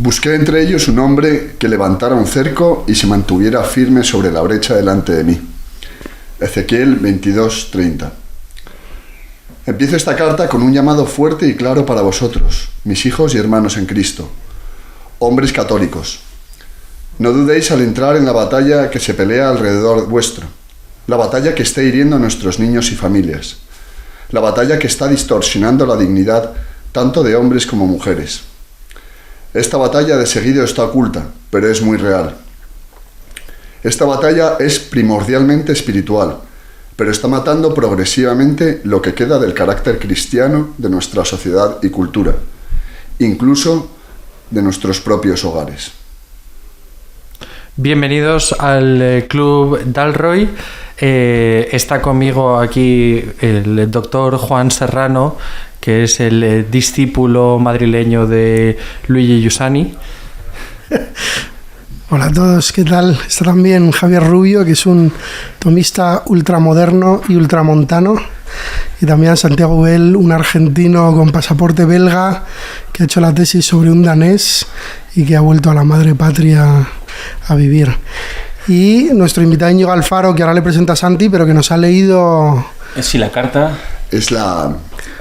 Busqué entre ellos un hombre que levantara un cerco y se mantuviera firme sobre la brecha delante de mí. Ezequiel 22:30. Empiezo esta carta con un llamado fuerte y claro para vosotros, mis hijos y hermanos en Cristo, hombres católicos. No dudéis al entrar en la batalla que se pelea alrededor vuestro, la batalla que está hiriendo a nuestros niños y familias, la batalla que está distorsionando la dignidad tanto de hombres como mujeres. Esta batalla de seguido está oculta, pero es muy real. Esta batalla es primordialmente espiritual, pero está matando progresivamente lo que queda del carácter cristiano de nuestra sociedad y cultura, incluso de nuestros propios hogares. Bienvenidos al Club Dalroy. Está conmigo aquí el doctor Juan Serrano, que es el discípulo madrileño de Luigi Giussani. Hola a todos, ¿qué tal? Está también Javier Rubio, que es un tomista ultramoderno y ultramontano. Y también Santiago Bell, un argentino con pasaporte belga, que ha hecho la tesis sobre un danés y que ha vuelto a la madre patria a vivir. Y nuestro invitado Íñigo Alfaro, que ahora le presenta a Santi, pero que nos ha leído... Sí, la carta... Es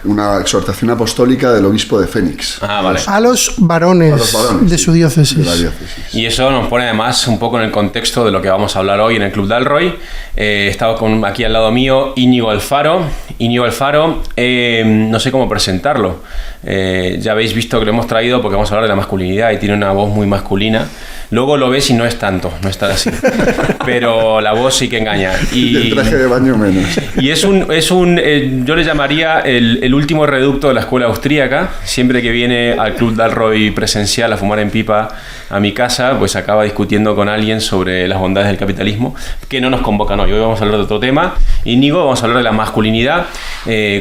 una exhortación apostólica del obispo de Fénix. Vale. A los varones de su diócesis. De la diócesis. Y eso nos pone además un poco en el contexto de lo que vamos a hablar hoy en el Club Dalroy. Estaba aquí al lado mío Íñigo Alfaro. Íñigo Alfaro, no sé cómo presentarlo. Ya habéis visto que lo hemos traído porque vamos a hablar de la masculinidad y tiene una voz muy masculina. Luego lo ves y no es tanto, no es tan así. Pero la voz sí que engaña. Y el traje de baño menos. Y yo le llamaría el último reducto de la escuela austríaca. Siempre que viene al Club Dalroy presencial a fumar en pipa a mi casa, pues acaba discutiendo con alguien sobre las bondades del capitalismo, que no nos convocan hoy. Hoy vamos a hablar de otro tema. Íñigo, vamos a hablar de la masculinidad.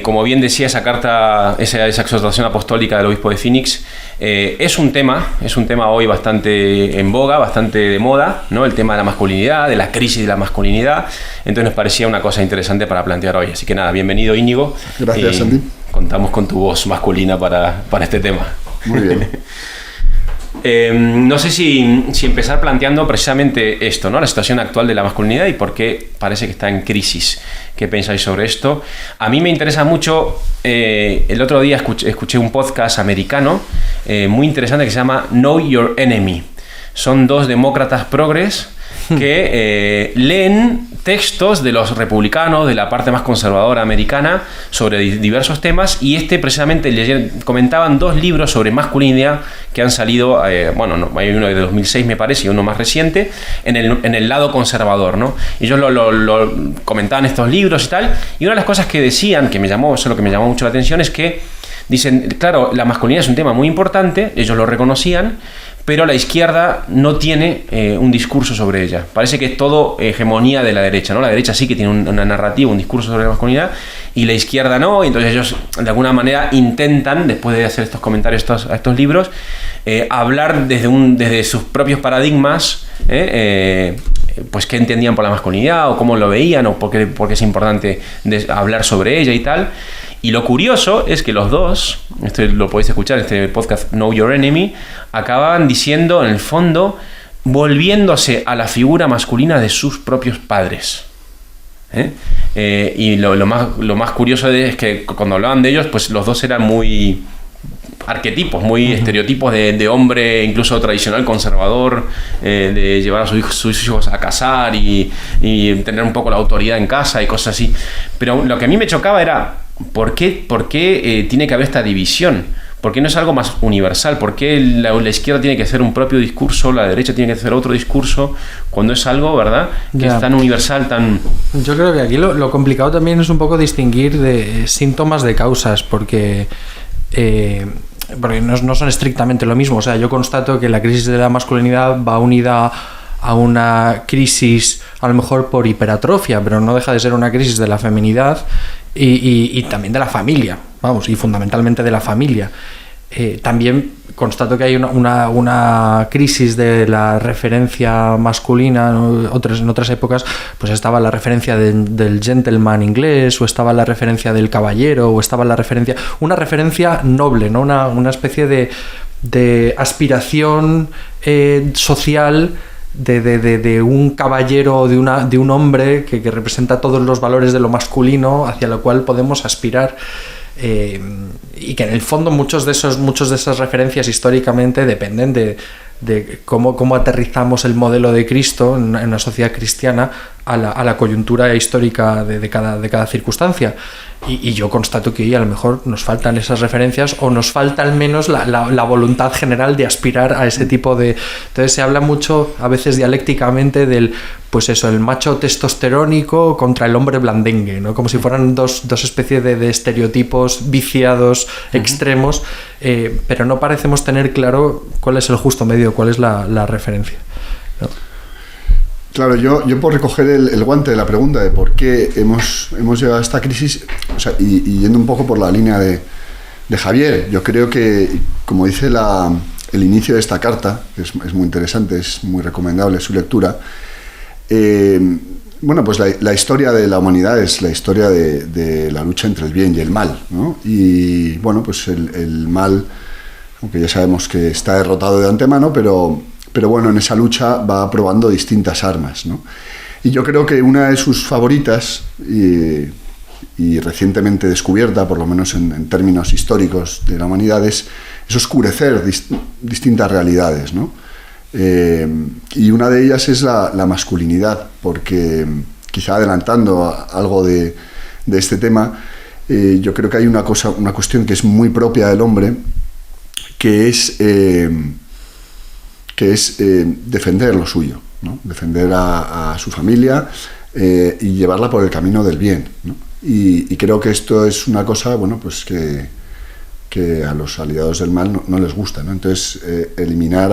Como bien decía esa carta, esa exhortación apostólica del obispo de Phoenix, es un tema hoy bastante en boga, bastante de moda, ¿no? El tema de la masculinidad, de la crisis de la masculinidad. Entonces nos parecía una cosa interesante para plantear hoy. Así que nada, bienvenido Íñigo. Gracias, Santi. Contamos con tu voz masculina para este tema. Muy bien. No sé si empezar planteando precisamente esto, ¿no? La situación actual de la masculinidad y por qué parece que está en crisis. ¿Qué pensáis sobre esto? A mí me interesa mucho, el otro día escuché un podcast americano muy interesante que se llama Know Your Enemy. Son dos demócratas progres que leen textos de los republicanos, de la parte más conservadora americana, sobre diversos temas, y precisamente comentaban dos libros sobre masculinidad que han salido, hay uno de 2006 me parece y uno más reciente, en el lado conservador, ¿no? Y ellos lo comentaban estos libros y tal, y una de las cosas que decían, que me llamó mucho la atención, es que dicen, claro, la masculinidad es un tema muy importante, ellos lo reconocían, pero la izquierda no tiene un discurso sobre ella. Parece que es todo hegemonía de la derecha, ¿no? La derecha sí que tiene una narrativa, un discurso sobre la masculinidad, y la izquierda no, y entonces ellos de alguna manera intentan, después de hacer estos comentarios a estos libros, hablar desde sus propios paradigmas, pues qué entendían por la masculinidad, o cómo lo veían, o por qué es importante hablar sobre ella y tal. Y lo curioso es que los dos, esto lo podéis escuchar en este podcast Know Your Enemy, acababan diciendo, en el fondo, volviéndose a la figura masculina de sus propios padres. Y lo más curioso es que cuando hablaban de ellos, pues los dos eran muy arquetipos, muy estereotipos de hombre, incluso tradicional, conservador, de llevar a sus hijos a casar y tener un poco la autoridad en casa y cosas así. Pero lo que a mí me chocaba era ¿por qué tiene que haber esta división? ¿Por qué no es algo más universal? ¿Por qué la izquierda tiene que hacer un propio discurso, la derecha tiene que hacer otro discurso, cuando es algo, ¿verdad?, que es tan universal, tan... Yo creo que aquí lo complicado también es un poco distinguir de síntomas de causas, porque no son estrictamente lo mismo. O sea, yo constato que la crisis de la masculinidad va unida a una crisis, a lo mejor por hiperatrofia, pero no deja de ser una crisis de la feminidad y también de la familia, y fundamentalmente de la familia. También constato que hay una crisis de la referencia masculina, ¿no? En otras épocas pues estaba la referencia del gentleman inglés, o estaba la referencia del caballero, o estaba una referencia noble, ¿no? Una especie de aspiración social de un caballero, de un hombre que representa todos los valores de lo masculino hacia lo cual podemos aspirar. Y que en el fondo muchas de esas referencias históricamente dependen de cómo aterrizamos el modelo de Cristo en una sociedad cristiana a la coyuntura histórica de cada circunstancia. Y yo constato que hoy a lo mejor nos faltan esas referencias, o nos falta al menos la voluntad general de aspirar a ese tipo de... Entonces se habla mucho a veces dialécticamente del, pues eso, el macho testosterónico contra el hombre blandengue, ¿no? Como si fueran dos especies de estereotipos viciados, extremos, pero no parecemos tener claro cuál es el justo medio, cuál es la referencia, ¿no? Claro, yo por recoger el guante de la pregunta de por qué hemos llegado a esta crisis, o sea, y yendo un poco por la línea de Javier, yo creo que, como dice el inicio de esta carta, que es muy interesante, es muy recomendable su lectura, bueno, pues la historia de la humanidad es la historia de la lucha entre el bien y el mal, ¿no? Y bueno, pues el mal, aunque ya sabemos que está derrotado de antemano, pero bueno, en esa lucha va probando distintas armas, ¿no? Y yo creo que una de sus favoritas, y recientemente descubierta, por lo menos en términos históricos de la humanidad, es oscurecer distintas realidades, ¿no? Y una de ellas es la masculinidad, porque quizá adelantando algo de este tema, yo creo que hay una cuestión que es muy propia del hombre, que es defender lo suyo, ¿no? Defender a su familia y llevarla por el camino del bien, ¿no? Y creo que esto es una cosa, bueno, pues que a los aliados del mal no les gusta, ¿no? Entonces, eliminar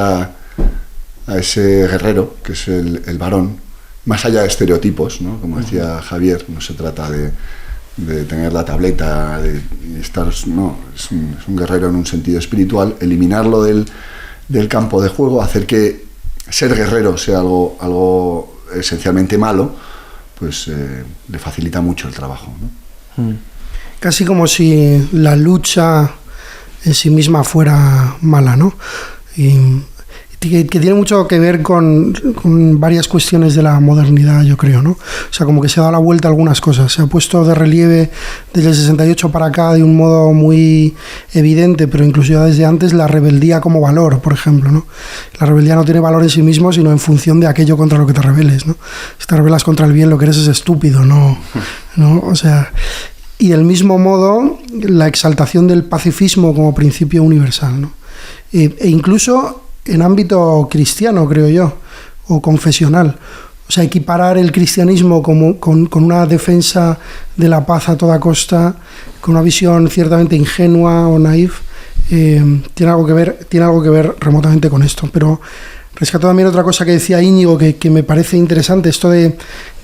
a ese guerrero, que es el varón, más allá de estereotipos, ¿no? Como decía Javier, no se trata de tener la tableta, de estar... No, es un guerrero en un sentido espiritual. Eliminarlo del campo de juego, hacer que ser guerrero sea algo esencialmente malo, pues le facilita mucho el trabajo, ¿no? Casi como si la lucha en sí misma fuera mala, ¿no? Y que tiene mucho que ver con varias cuestiones de la modernidad, yo creo, ¿no? O sea, como que se ha dado la vuelta a algunas cosas. Se ha puesto de relieve desde el 68 para acá de un modo muy evidente, pero incluso ya desde antes, la rebeldía como valor, por ejemplo, ¿no? La rebeldía no tiene valor en sí mismo, sino en función de aquello contra lo que te rebeles, ¿no? Si te rebelas contra el bien, lo que eres es estúpido, ¿no? O sea... Y del mismo modo, la exaltación del pacifismo como principio universal, ¿no? E incluso en ámbito cristiano, creo yo, o confesional. O sea, equiparar el cristianismo con una defensa de la paz a toda costa, con una visión ciertamente ingenua o naif, tiene algo que ver remotamente con esto. Pero rescato también otra cosa que decía Íñigo, que me parece interesante, esto de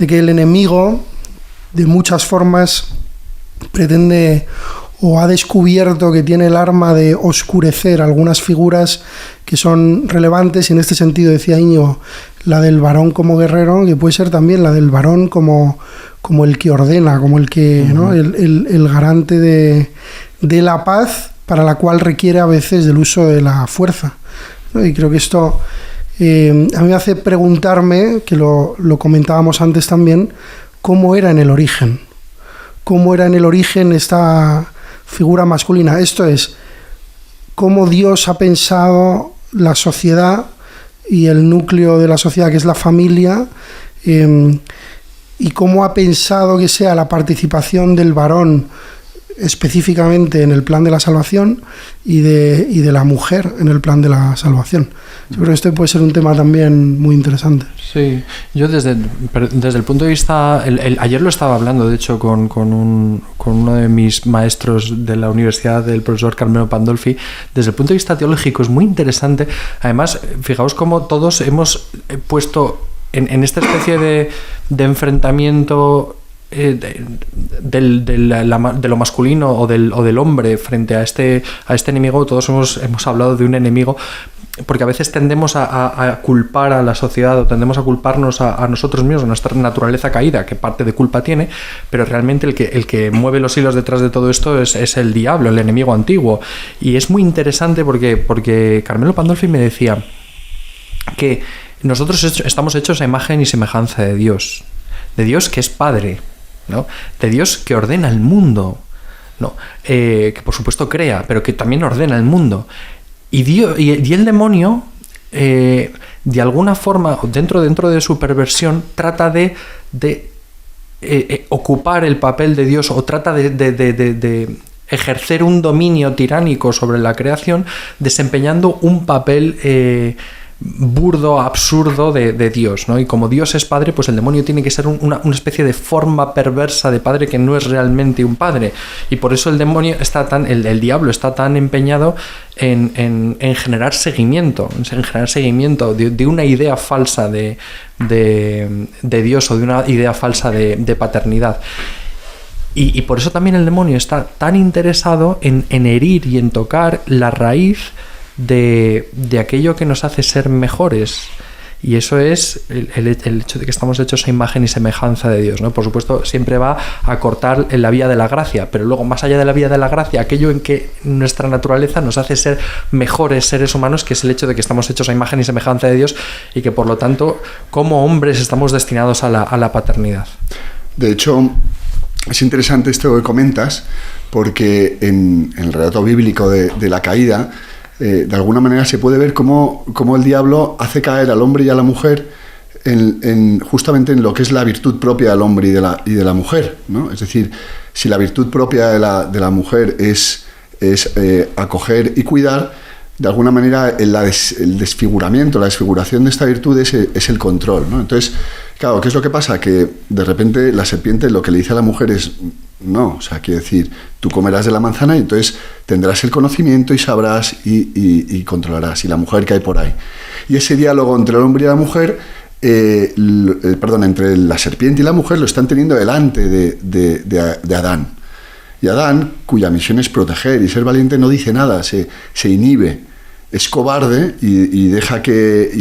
que el enemigo, de muchas formas, pretende o ha descubierto que tiene el arma de oscurecer algunas figuras que son relevantes, y en este sentido decía Íñigo, la del varón como guerrero, que puede ser también la del varón como el que ordena, como el que, ¿no? el garante de la paz, para la cual requiere a veces del uso de la fuerza, ¿no? Y creo que esto a mí me hace preguntarme, que lo comentábamos antes también, cómo era en el origen esta figura masculina. Esto es, cómo Dios ha pensado la sociedad y el núcleo de la sociedad, que es la familia, y cómo ha pensado que sea la participación del varón específicamente en el plan de la salvación y de la mujer en el plan de la salvación. Yo creo que este puede ser un tema también muy interesante. Sí, yo desde el punto de vista... ayer lo estaba hablando, de hecho, con uno de mis maestros de la universidad, el profesor Carmelo Pandolfi. Desde el punto de vista teológico es muy interesante. Además, fijaos cómo todos hemos puesto en esta especie de enfrentamiento de lo masculino o del hombre frente a este enemigo. Todos hemos hablado de un enemigo, porque a veces tendemos a culpar a la sociedad o tendemos a culparnos a nosotros mismos, a nuestra naturaleza caída, que parte de culpa tiene, pero realmente el que mueve los hilos detrás de todo esto es el diablo, el enemigo antiguo. Y es muy interesante porque Carmelo Pandolfi me decía que nosotros estamos hechos a imagen y semejanza de Dios que es Padre, ¿no? De Dios que ordena el mundo, ¿no? Que por supuesto crea, pero que también ordena el mundo. Y el demonio, de alguna forma, dentro de su perversión, trata de ocupar el papel de Dios, o trata de ejercer un dominio tiránico sobre la creación, desempeñando un papel burdo, absurdo de Dios, ¿no? Y como Dios es padre, pues el demonio tiene que ser una especie de forma perversa de padre que no es realmente un padre. Y por eso el demonio el diablo está tan empeñado en generar seguimiento, de una idea falsa de Dios, o de una idea falsa de paternidad. Y por eso también el demonio está tan interesado en herir y en tocar la raíz de aquello que nos hace ser mejores, y eso es el hecho de que estamos hechos a imagen y semejanza de Dios, ¿no? Por supuesto, siempre va a cortar en la vía de la gracia, pero luego, más allá de la vía de la gracia, aquello en que nuestra naturaleza nos hace ser mejores seres humanos, que es el hecho de que estamos hechos a imagen y semejanza de Dios, y que por lo tanto, como hombres, estamos destinados a la paternidad. De hecho, es interesante esto que comentas, porque en el relato bíblico de la caída, de alguna manera se puede ver cómo el diablo hace caer al hombre y a la mujer justamente en lo que es la virtud propia del hombre y de la mujer, ¿no? Es decir, si la virtud propia de la mujer es acoger y cuidar, de alguna manera el desfiguramiento, la desfiguración de esta virtud es el control, ¿no? Entonces, claro, ¿qué es lo que pasa? Que de repente la serpiente lo que le dice a la mujer es: no, o sea, quiere decir, tú comerás de la manzana y entonces tendrás el conocimiento y sabrás y controlarás, y la mujer cae por ahí. Y ese diálogo entre el hombre y la mujer, entre la serpiente y la mujer, lo están teniendo delante de Adán. Y Adán, cuya misión es proteger y ser valiente, no dice nada, se inhibe, es cobarde y deja que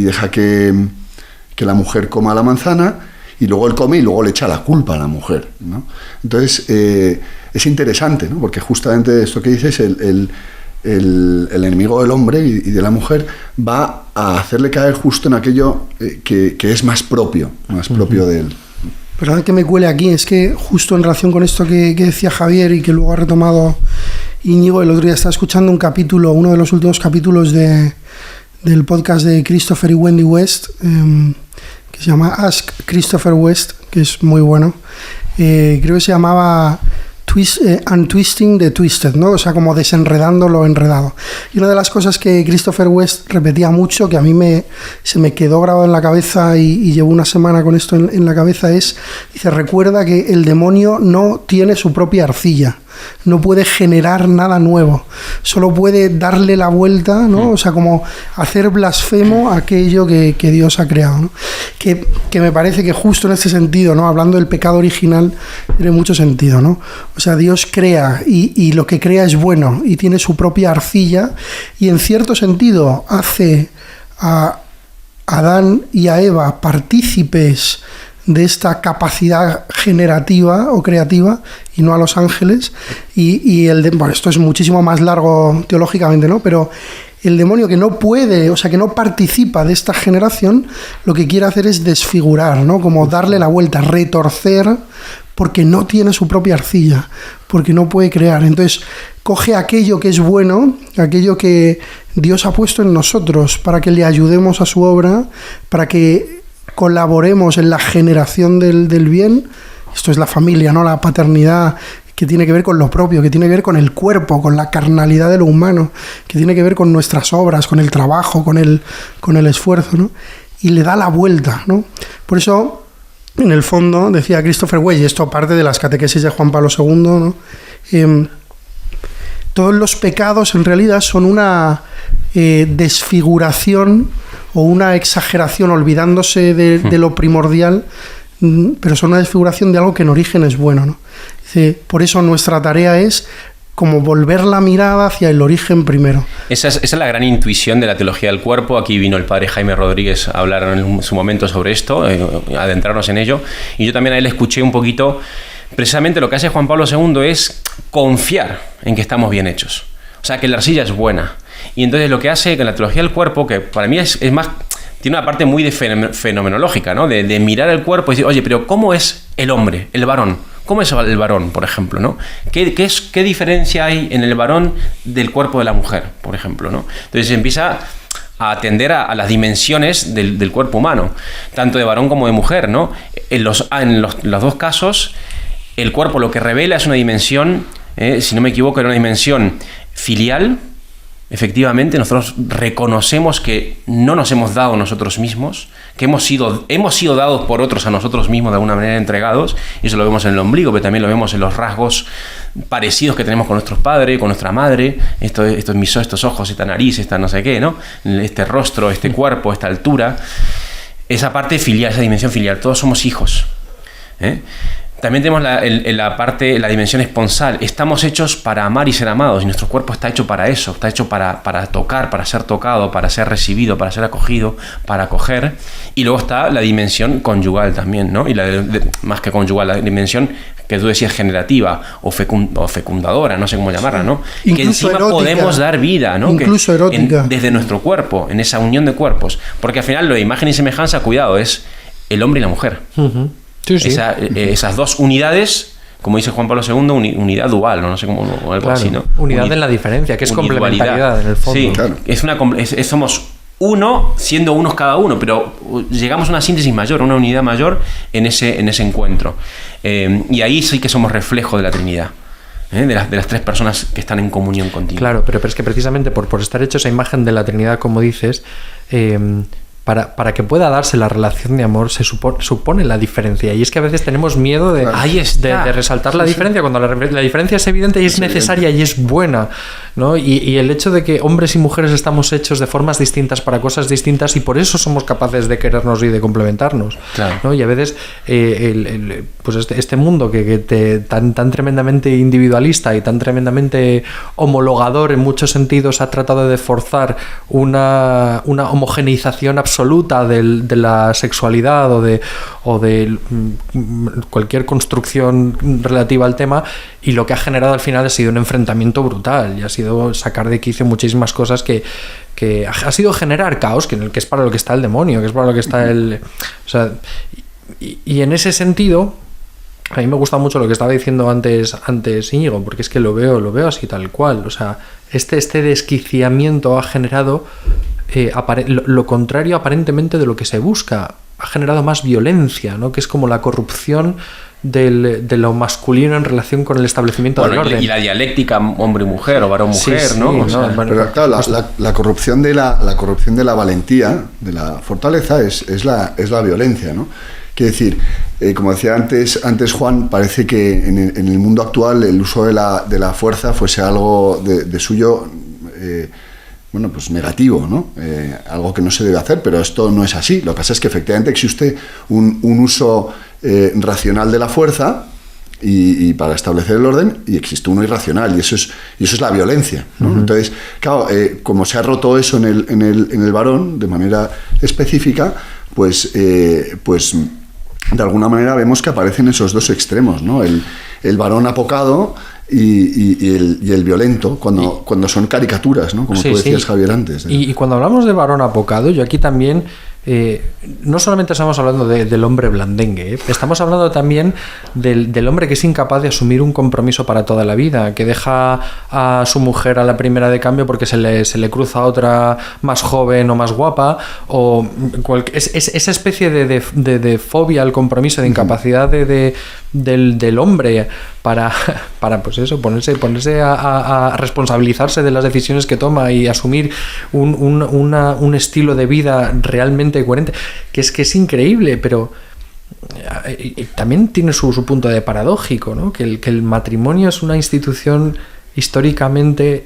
la mujer coma la manzana, y luego él come y luego le echa la culpa a la mujer, ¿no? Entonces, es interesante, ¿no? Porque justamente esto que dices, el enemigo del hombre y de la mujer va a hacerle caer justo en aquello que es más propio de él. Perdón que me cuele aquí, es que justo en relación con esto que decía Javier y que luego ha retomado Íñigo, el otro día estaba escuchando uno de los últimos capítulos del podcast de Christopher y Wendy West, que se llama Ask Christopher West, que es muy bueno. Creo que se llamaba Untwisting the Twisted, ¿no? O sea, como desenredando lo enredado. Y una de las cosas que Christopher West repetía mucho, que a mí se me quedó grabado en la cabeza y llevo una semana con esto en la cabeza, dice, recuerda que el demonio no tiene su propia arcilla, no puede generar nada nuevo, solo puede darle la vuelta, ¿no? O sea, como hacer blasfemo aquello que Dios ha creado, ¿no? Que me parece que justo en este sentido, ¿no? Hablando del pecado original, tiene mucho sentido, ¿no? O sea, Dios crea y lo que crea es bueno y tiene su propia arcilla, y en cierto sentido hace a Adán y a Eva partícipes de esta capacidad generativa o creativa, y no a los ángeles. Bueno, esto es muchísimo más largo teológicamente, ¿no? Pero el demonio, que no puede, o sea, que no participa de esta generación, lo que quiere hacer es desfigurar, ¿no? Como darle la vuelta, retorcer, porque no tiene su propia arcilla, porque no puede crear. Entonces, coge aquello que es bueno, aquello que Dios ha puesto en nosotros para que le ayudemos a su obra, para que colaboremos en la generación del bien. Esto es la familia, ¿no? La paternidad, que tiene que ver con lo propio, que tiene que ver con el cuerpo, con la carnalidad de lo humano, que tiene que ver con nuestras obras, con el trabajo, con el esfuerzo, ¿no? Y le da la vuelta, ¿no? Por eso, en el fondo, decía Christopher West, y esto parte de las catequesis de Juan Pablo II, ¿no? Todos los pecados en realidad son una desfiguración o una exageración, olvidándose de lo primordial, pero son una desfiguración de algo que en origen es bueno, ¿no? Dice, por eso nuestra tarea es como volver la mirada hacia el origen primero. Esa es la gran intuición de la teología del cuerpo. Aquí vino el padre Jaime Rodríguez a hablar en su momento sobre esto, adentrarnos en ello. Y yo también a él escuché un poquito. Precisamente lo que hace Juan Pablo II es confiar en que estamos bien hechos. O sea, que la arcilla es buena. Y entonces lo que hace con la teología del cuerpo, que para mí es más... Tiene una parte muy fenomenológica, ¿no? De mirar el cuerpo y decir, oye, pero ¿cómo es el hombre, el varón? ¿Cómo es el varón, por ejemplo, ¿no? ¿Qué diferencia hay en el varón del cuerpo de la mujer, por ejemplo, ¿no? Entonces empieza a atender a las dimensiones del cuerpo humano, tanto de varón como de mujer, ¿no? En los dos casos, el cuerpo lo que revela es una dimensión, si no me equivoco, era una dimensión filial. Efectivamente, nosotros reconocemos que no nos hemos dado nosotros mismos, que hemos sido dados por otros a nosotros mismos de alguna manera entregados, y eso lo vemos en el ombligo, pero también lo vemos en los rasgos parecidos que tenemos con nuestros padres, con nuestra madre, estos ojos, esta nariz, esta no sé qué, ¿no? Este rostro, este cuerpo, esta altura, esa parte filial, esa dimensión filial, todos somos hijos, ¿eh? También tenemos la dimensión esponsal. Estamos hechos para amar y ser amados, y nuestro cuerpo está hecho para eso, está hecho para tocar, para ser tocado, para ser recibido, para ser acogido, para acoger. Y luego está la dimensión conyugal también, ¿no? Y más que conyugal, la dimensión que tú decías generativa o fecundadora, no sé cómo llamarla, ¿no? Incluso que encima erótica, podemos dar vida, ¿no? Incluso erótica. Desde nuestro cuerpo, en esa unión de cuerpos. Porque al final lo de imagen y semejanza, cuidado, es el hombre y la mujer. Uh-huh. Sí, sí. Esas dos unidades, como dice Juan Pablo II, unidad dual, no sé cómo, o algo así, ¿no? Unidad en la diferencia, que es complementariedad en el fondo. Sí, claro. Somos uno siendo unos cada uno, pero llegamos a una síntesis mayor, a una unidad mayor en ese encuentro. Y ahí sí que somos reflejo de la Trinidad. De las tres personas que están en comunión continua. Claro, pero es que precisamente por estar hecho esa imagen de la Trinidad, como dices, para que pueda darse la relación de amor se supone la diferencia, y es que a veces tenemos miedo de resaltar la diferencia cuando la diferencia es evidente y es necesaria y es buena, ¿no? Y el hecho de que hombres y mujeres estamos hechos de formas distintas para cosas distintas, y por eso somos capaces de querernos y de complementarnos, claro, ¿no? Y a veces pues este mundo tan tremendamente individualista y tan tremendamente homologador en muchos sentidos ha tratado de forzar una homogeneización absoluta de la sexualidad o de cualquier construcción relativa al tema, y lo que ha generado al final ha sido un enfrentamiento brutal y ha sido sacar de quicio muchísimas cosas que ha sido generar caos, que es para lo que está el demonio, que es para lo que está y en ese sentido a mí me gusta mucho lo que estaba diciendo antes Íñigo, porque es que lo veo así tal cual. O sea, este desquiciamiento ha generado lo contrario aparentemente de lo que se busca. Ha generado más violencia, ¿no? Que es como la corrupción de lo masculino en relación con el establecimiento del orden. Y la dialéctica hombre-mujer o varón-mujer, sí, ¿no? O sea, pero claro, la corrupción de la valentía, de la fortaleza, es la violencia, ¿no? Quiere decir, como decía antes Juan, parece que en el mundo actual el uso de la fuerza fuese algo de suyo, pues negativo, ¿no? Algo que no se debe hacer, pero esto no es así. Lo que pasa es que efectivamente existe un uso racional de la fuerza y para establecer el orden, y existe uno irracional, y eso es la violencia, ¿no? Uh-huh. Entonces, claro, como se ha roto eso en el varón de manera específica, pues de alguna manera vemos que aparecen esos dos extremos, ¿no? El varón apocado y el violento, cuando son caricaturas, ¿no? Como tú decías, Javier, antes. Y cuando hablamos de varón apocado, yo aquí también no solamente estamos hablando del hombre blandengue, estamos hablando también del hombre que es incapaz de asumir un compromiso para toda la vida, que deja a su mujer a la primera de cambio porque se le cruza otra más joven o más guapa, o esa especie de fobia al compromiso, de incapacidad del hombre para pues eso, ponerse a responsabilizarse de las decisiones que toma y asumir un estilo de vida realmente coherente, que es increíble, pero también tiene su punto de paradójico, ¿no? Que el matrimonio es una institución históricamente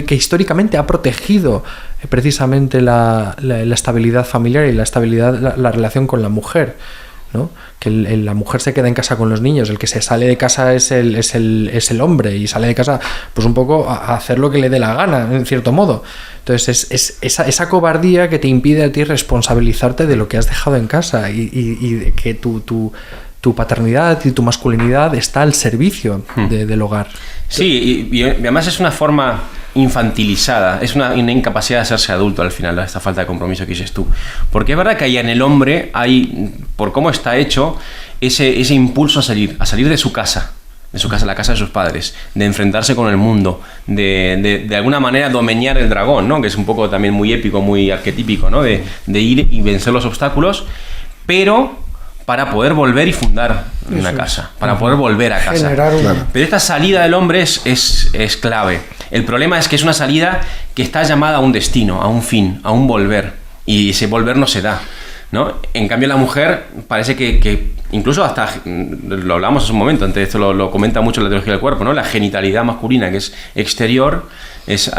que históricamente ha protegido precisamente la estabilidad familiar y la estabilidad, la relación con la mujer. ¿no? Que la mujer se queda en casa con los niños, el que se sale de casa es el hombre, y sale de casa pues un poco a hacer lo que le dé la gana, en cierto modo. Entonces es esa cobardía que te impide a ti responsabilizarte de lo que has dejado en casa y de que tu paternidad y tu masculinidad está al servicio del hogar. Sí, y además es una forma infantilizada, es una incapacidad de hacerse adulto al final, esta falta de compromiso que dices tú. Porque es verdad que ahí en el hombre hay, por cómo está hecho, ese impulso a salir de su casa, la casa de sus padres, de enfrentarse con el mundo, de alguna manera domeñar el dragón, ¿no? Que es un poco también muy épico, muy arquetípico, ¿no? De ir y vencer los obstáculos, pero para poder volver y fundar una casa, para poder volver a casa. Pero esta salida del hombre es clave. El problema es que es una salida que está llamada a un destino, a un fin, a un volver, y ese volver no se da, ¿no? En cambio la mujer parece que incluso hasta, lo hablamos hace un momento, antes esto lo comenta mucho la teología del cuerpo, ¿no? La genitalidad masculina, que es exterior, es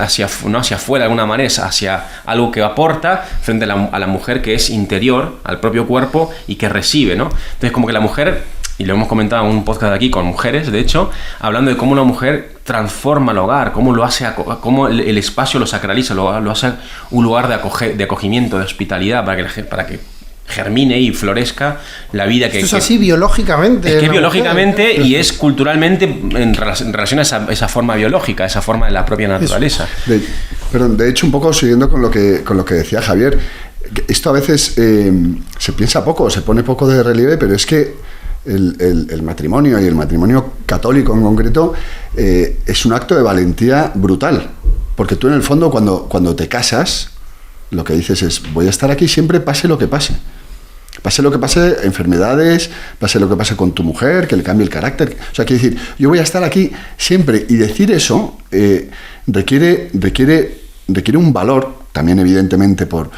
no hacia afuera de alguna manera, es hacia algo que aporta frente a la mujer, que es interior al propio cuerpo y que recibe, ¿no? Entonces como que la mujer, y lo hemos comentado en un podcast aquí con mujeres, de hecho, hablando de cómo una mujer transforma el hogar, cómo lo hace, cómo el espacio lo sacraliza, lo hace un lugar de acogimiento, de hospitalidad, para que germine y florezca la vida que... Esto es así biológicamente. Es que biológicamente y es culturalmente en relación a esa forma biológica, esa forma de la propia naturaleza. De hecho, un poco siguiendo con lo que decía Javier, esto a veces se piensa poco, se pone poco de relieve, pero es que el matrimonio, y el matrimonio católico en concreto, es un acto de valentía brutal, porque tú en el fondo cuando te casas, lo que dices es: voy a estar aquí siempre, pase lo que pase. Pase lo que pase, enfermedades, pase lo que pase con tu mujer, que le cambie el carácter. O sea, quiero decir, yo voy a estar aquí siempre. Y decir eso requiere un valor, también evidentemente por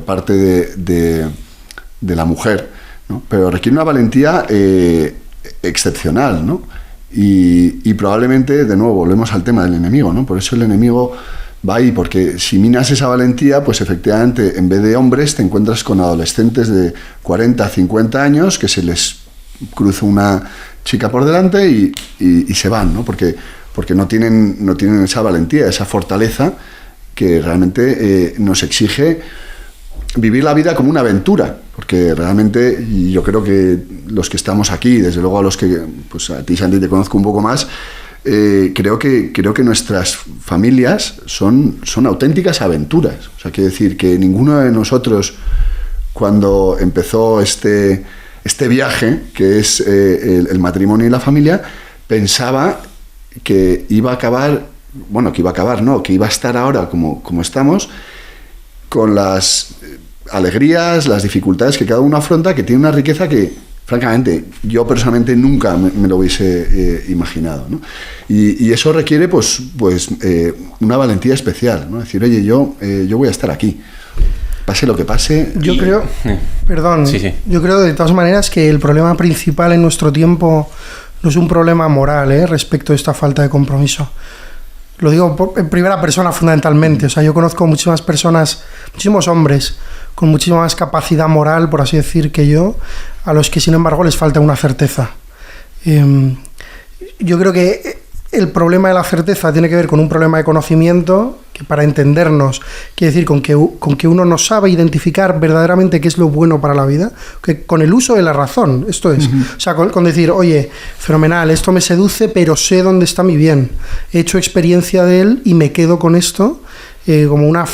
parte de la mujer, ¿no? Pero requiere una valentía excepcional, ¿no? Y probablemente, de nuevo, volvemos al tema del enemigo, ¿no? Por eso el enemigo va ahí, porque si minas esa valentía, pues efectivamente, en vez de hombres, te encuentras con adolescentes de 40, 50 años que se les cruza una chica por delante y se van, ¿no? Porque no tienen esa valentía, esa fortaleza que realmente nos exige vivir la vida como una aventura, porque realmente, y yo creo que los que estamos aquí, desde luego a los que, pues a ti, Santi, te conozco un poco más, creo que nuestras familias son auténticas aventuras. O sea, quiero decir que ninguno de nosotros, cuando empezó este viaje, que es el matrimonio y la familia, pensaba que iba a acabar, que iba a estar ahora como estamos, con las alegrías, las dificultades que cada uno afronta, que tiene una riqueza que, francamente, yo personalmente nunca me lo hubiese imaginado, ¿no? Y eso requiere pues una valentía especial, ¿no? Decir, oye, yo voy a estar aquí, pase lo que pase. Yo creo, Sí. Yo creo de todas maneras que el problema principal en nuestro tiempo no es un problema moral, respecto a esta falta de compromiso. Lo digo en primera persona fundamentalmente. O sea, yo conozco muchísimas personas, muchísimos hombres con muchísima más capacidad moral, por así decir, que yo, a los que sin embargo les falta una certeza. Yo creo que el problema de la certeza tiene que ver con un problema de conocimiento, que para entendernos quiere decir con que uno no sabe identificar verdaderamente qué es lo bueno para la vida, que con el uso de la razón, esto es. O sea, con decir, oye, fenomenal, esto me seduce, pero sé dónde está mi bien. He hecho experiencia de él y me quedo con esto, como una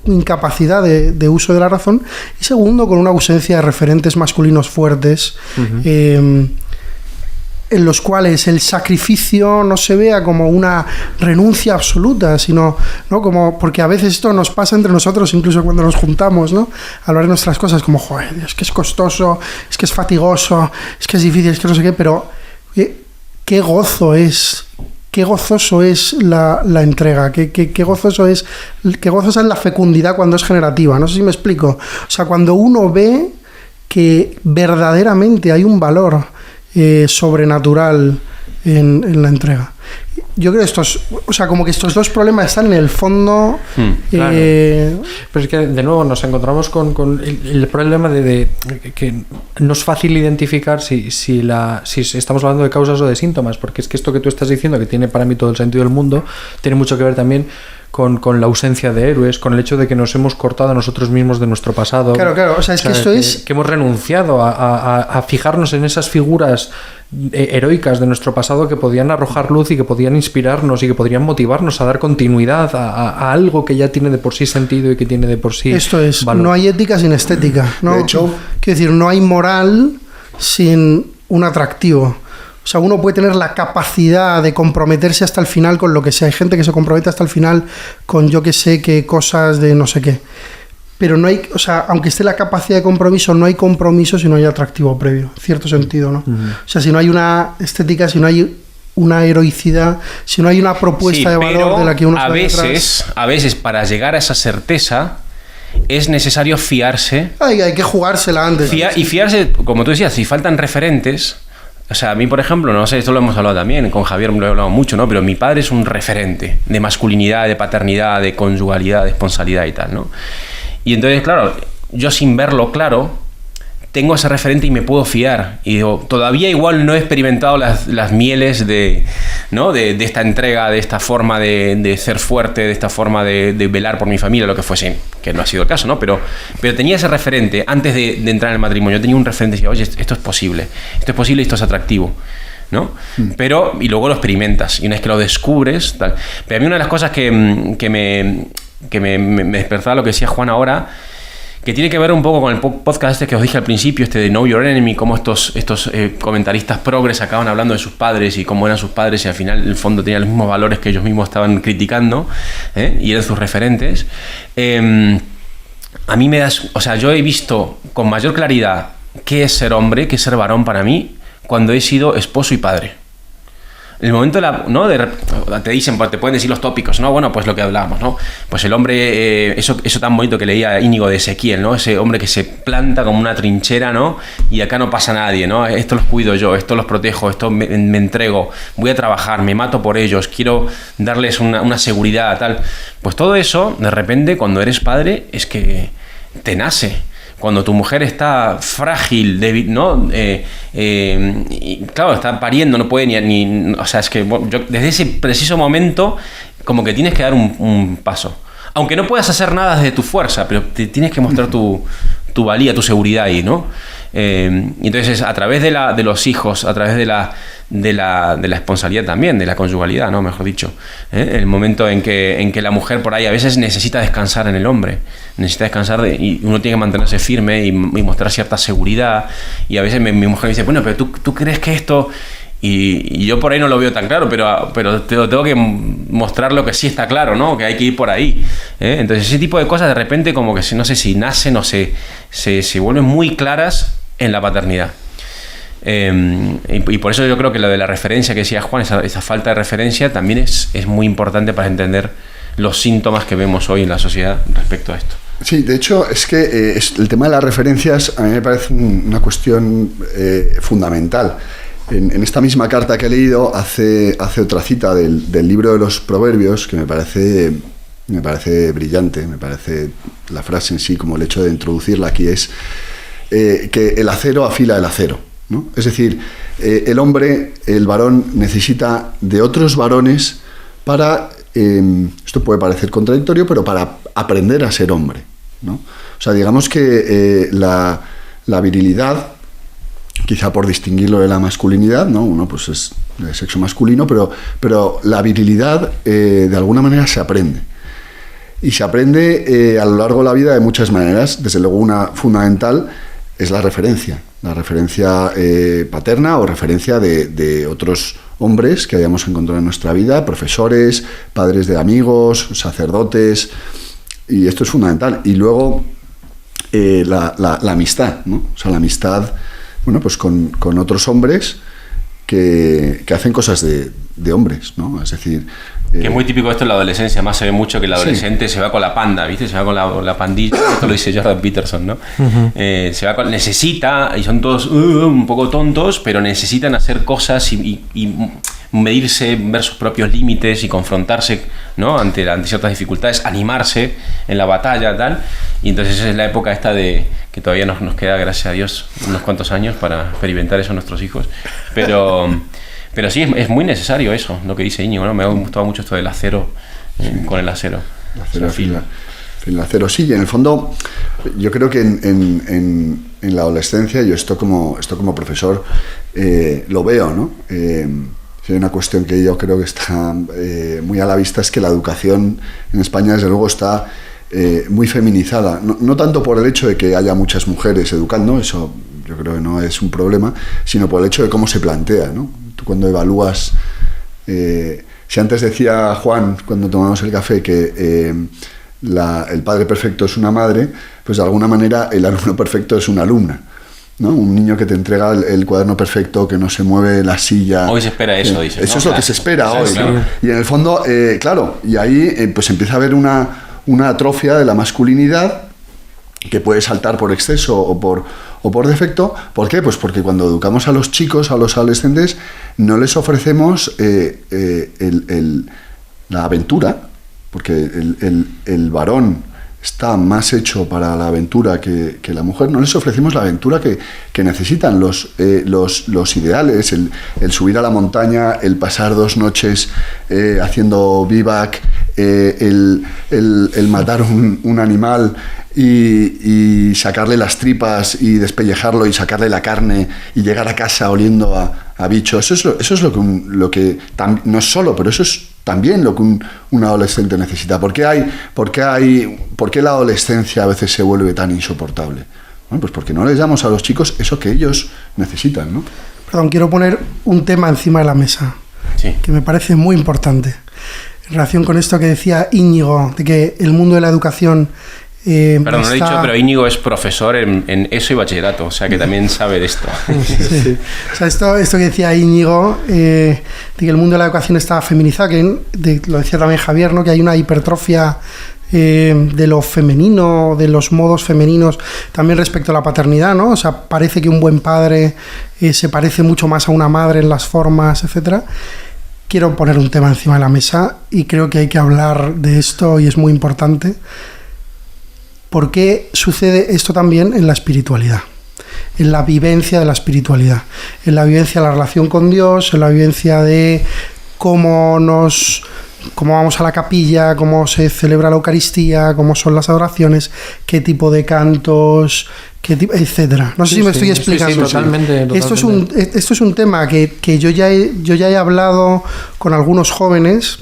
incapacidad de uso de la razón. Y segundo, con una ausencia de referentes masculinos fuertes, en los cuales el sacrificio no se vea como una renuncia absoluta, sino, ¿no? Como, porque a veces esto nos pasa entre nosotros, incluso cuando nos juntamos, ¿no? A hablar de nuestras cosas, como, joder, es que es costoso, es que es fatigoso, es que es difícil, es que no sé qué, pero qué gozo es, qué gozoso es la entrega, qué gozosa es la fecundidad cuando es generativa. No sé si me explico. O sea, cuando uno ve que verdaderamente hay un valor sobrenatural en la entrega. yo creo que como que estos dos problemas están en el fondo. Claro. Pero es que de nuevo nos encontramos con el problema de que no es fácil identificar si estamos hablando de causas o de síntomas, porque es que esto que tú estás diciendo, que tiene para mí todo el sentido del mundo, tiene mucho que ver también con la ausencia de héroes, con el hecho de que nos hemos cortado a nosotros mismos de nuestro pasado. Claro, o sea, es que esto es... Que hemos renunciado a fijarnos en esas figuras heroicas de nuestro pasado que podían arrojar luz y que podían inspirarnos y que podrían motivarnos a dar continuidad a algo que ya tiene de por sí sentido y que tiene de por sí esto es, valor. No hay ética sin estética, ¿no? De hecho... Quiero decir, no hay moral sin un atractivo. O sea, uno puede tener la capacidad de comprometerse hasta el final con lo que sea. Hay gente que se compromete hasta el final con yo que sé qué cosas de no sé qué. Pero no hay, o sea, aunque esté la capacidad de compromiso, no hay compromiso si no hay atractivo previo, en cierto sentido, ¿no? O sea, si no hay una estética, si no hay una heroicidad, si no hay una propuesta de valor de la que uno a veces para llegar a esa certeza es necesario fiarse. Hay que jugársela antes. Y fiarse, como tú decías, si faltan referentes. O sea, a mí, por ejemplo, no sé, esto lo hemos hablado también, con Javier lo he hablado mucho, ¿no? Pero mi padre es un referente de masculinidad, de paternidad, de conyugalidad, de esponsalidad y tal, ¿no? Y entonces, claro, yo sin verlo claro, tengo ese referente y me puedo fiar. Y digo, todavía igual no he experimentado las mieles de esta entrega, de esta forma de ser fuerte, de esta forma de velar por mi familia, lo que fuese, que no ha sido el caso, ¿no? Pero tenía ese referente antes de entrar en el matrimonio. Yo tenía un referente y decía, oye, esto es posible y esto es atractivo, ¿no? Pero, y luego lo experimentas, y una vez que lo descubres, tal. Pero a mí una de las cosas que me despertaba lo que decía Juan ahora, que tiene que ver un poco con el podcast este que os dije al principio, este de Know Your Enemy, cómo estos comentaristas progres acaban hablando de sus padres y cómo eran sus padres y al final en el fondo tenían los mismos valores que ellos mismos estaban criticando, y eran sus referentes. A mí yo he visto con mayor claridad qué es ser hombre, qué es ser varón para mí, cuando he sido esposo y padre. El momento te dicen, te pueden decir los tópicos, ¿no? Bueno, pues lo que hablábamos, ¿no? Pues el hombre, eso tan bonito que leía Íñigo de Ezequiel, ¿no? Ese hombre que se planta como una trinchera, ¿no? Y acá no pasa nadie, ¿no? Esto los cuido yo, esto los protejo, esto me entrego, voy a trabajar, me mato por ellos, quiero darles una seguridad, tal. Pues todo eso, de repente, cuando eres padre, es que te nace. Cuando tu mujer está frágil, débil, ¿no? Y claro, está pariendo, no puede ni o sea, es que yo, desde ese preciso momento, como que tienes que dar un paso. Aunque no puedas hacer nada desde tu fuerza, pero te tienes que mostrar tu valía, tu seguridad ahí, ¿no? Entonces, a través de los hijos, a través de la esponsalidad también, de la conyugalidad, ¿no? Mejor dicho, el momento en que la mujer por ahí a veces necesita descansar en el hombre, necesita descansar y uno tiene que mantenerse firme y mostrar cierta seguridad, y a veces mi mujer me dice, bueno, pero tú crees que esto... Y yo por ahí no lo veo tan claro, pero tengo que mostrar lo que sí está claro, ¿no? Que hay que ir por ahí, Entonces ese tipo de cosas de repente como que no sé si nacen o se vuelven muy claras en la paternidad. Y por eso yo creo que lo de la referencia que decía Juan, esa falta de referencia también es muy importante para entender los síntomas que vemos hoy en la sociedad respecto a esto. Sí, de hecho es que el tema de las referencias a mí me parece una cuestión fundamental. En esta misma carta que he leído hace otra cita del libro de los Proverbios que me parece brillante, me parece la frase en sí, como el hecho de introducirla aquí, es que el acero afila el acero, ¿no? Es decir, el hombre, el varón, necesita de otros varones para, esto puede parecer contradictorio, pero para aprender a ser hombre, ¿no? O sea, digamos que la virilidad, quizá por distinguirlo de la masculinidad, ¿no? Uno pues es de sexo masculino, pero la virilidad de alguna manera se aprende. Y se aprende a lo largo de la vida de muchas maneras. Desde luego una fundamental es la referencia paterna o referencia de otros hombres que hayamos encontrado en nuestra vida, profesores, padres de amigos, sacerdotes, y esto es fundamental. Y luego la amistad, ¿no? O sea, la amistad, bueno, pues con otros hombres que hacen cosas de hombres, ¿no? Es decir... que es muy típico esto en la adolescencia, además se ve mucho que el adolescente se va con la panda, ¿viste? Se va con la pandilla, esto lo dice Jordan Peterson, ¿no? Necesita, y son todos un poco tontos, pero necesitan hacer cosas y medirse, ver sus propios límites y confrontarse, ¿no? ante ciertas dificultades, animarse en la batalla, tal. Y entonces esa es la época esta de que todavía nos queda, gracias a Dios, unos cuantos años para experimentar eso a nuestros hijos. Pero sí, es muy necesario eso, lo que dice Íñigo, ¿no? Me ha gustado mucho esto del acero, con el acero. El acero, sí, y en el fondo yo creo que en la adolescencia, yo esto como profesor lo veo, ¿no? Hay una cuestión que yo creo que está muy a la vista, es que la educación en España desde luego está muy feminizada, no tanto por el hecho de que haya muchas mujeres educando, eso yo creo que no es un problema, sino por el hecho de cómo se plantea, ¿no? Tú cuando evalúas, si antes decía Juan cuando tomamos el café que el padre perfecto es una madre, pues de alguna manera el alumno perfecto es una alumna, ¿no? Un niño que te entrega el cuaderno perfecto, que no se mueve la silla. Hoy se espera eso, dice. Eso es lo que se espera hoy, ¿no? Y en el fondo, claro, y ahí pues empieza a haber una atrofia de la masculinidad que puede saltar por exceso o por defecto. ¿Por qué? Pues porque cuando educamos a los chicos, a los adolescentes, no les ofrecemos la aventura, porque el varón está más hecho para la aventura que la mujer. No les ofrecemos la aventura que necesitan, los ideales, el subir a la montaña, el pasar 2 noches haciendo bivac, el matar un animal y sacarle las tripas y despellejarlo y sacarle la carne y llegar a casa oliendo a bicho. Eso es lo que no es solo, pero eso es también lo que un adolescente necesita. ¿Por qué la adolescencia a veces se vuelve tan insoportable? Bueno, pues porque no les damos a los chicos eso que ellos necesitan, ¿no? Perdón, quiero poner un tema encima de la mesa, sí, que me parece muy importante. En relación con esto que decía Íñigo, de que el mundo de la educación... Perdón, no lo he dicho, pero Íñigo es profesor en ESO y bachillerato, o sea que también sabe de esto. Sí. O sea, esto que decía Íñigo, de que el mundo de la educación está feminizado, lo decía también Javier, ¿no? Que hay una hipertrofia de lo femenino, de los modos femeninos, también respecto a la paternidad, ¿no? O sea, parece que un buen padre se parece mucho más a una madre en las formas, etcétera. Quiero poner un tema encima de la mesa y creo que hay que hablar de esto y es muy importante. ¿Por qué sucede esto también en la espiritualidad? En la vivencia de la espiritualidad, en la vivencia de la relación con Dios, en la vivencia de cómo vamos a la capilla, cómo se celebra la Eucaristía, cómo son las adoraciones, qué tipo de cantos, etcétera. No sé si me estoy explicando. Sí, totalmente. Esto es un tema que yo ya he hablado con algunos jóvenes.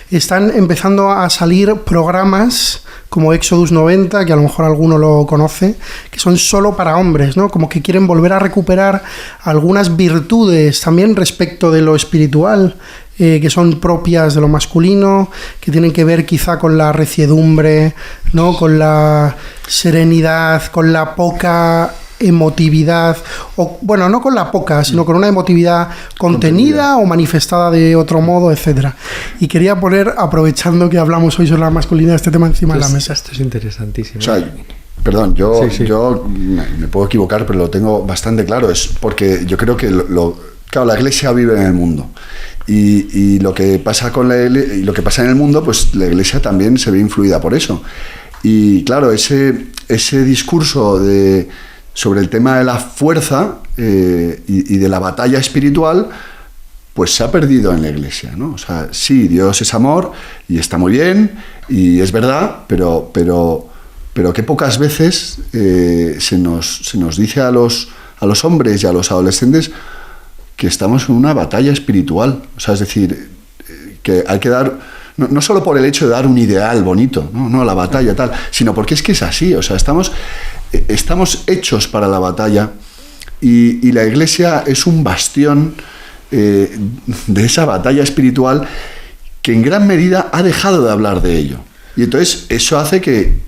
Están empezando a salir programas como Éxodus 90, que a lo mejor alguno lo conoce, que son solo para hombres, ¿no? Como que quieren volver a recuperar algunas virtudes también respecto de lo espiritual, que son propias de lo masculino, que tienen que ver quizá con la reciedumbre, ¿no? Con la serenidad, con la poca emotividad, o bueno, no con la poca, sino con una emotividad contenida o manifestada de otro modo, etcétera. Y quería poner, aprovechando que hablamos hoy sobre la masculinidad, este tema encima de la mesa. Esto es interesantísimo. O sea, perdón, yo me puedo equivocar, pero lo tengo bastante claro. Es porque yo creo que claro, la Iglesia vive en el mundo. Y lo que pasa y lo que pasa en el mundo, pues la Iglesia también se ve influida por eso. Y claro, ese discurso sobre el tema de la fuerza y de la batalla espiritual, pues se ha perdido en la Iglesia, ¿no? O sea, sí, Dios es amor y está muy bien y es verdad, pero que pocas veces se nos dice a los hombres y a los adolescentes que estamos en una batalla espiritual. O sea, es decir, que hay que dar... No solo por el hecho de dar un ideal bonito, no la batalla tal, sino porque es que es así. O sea, estamos hechos para la batalla y la Iglesia es un bastión de esa batalla espiritual que en gran medida ha dejado de hablar de ello. Y entonces eso hace que,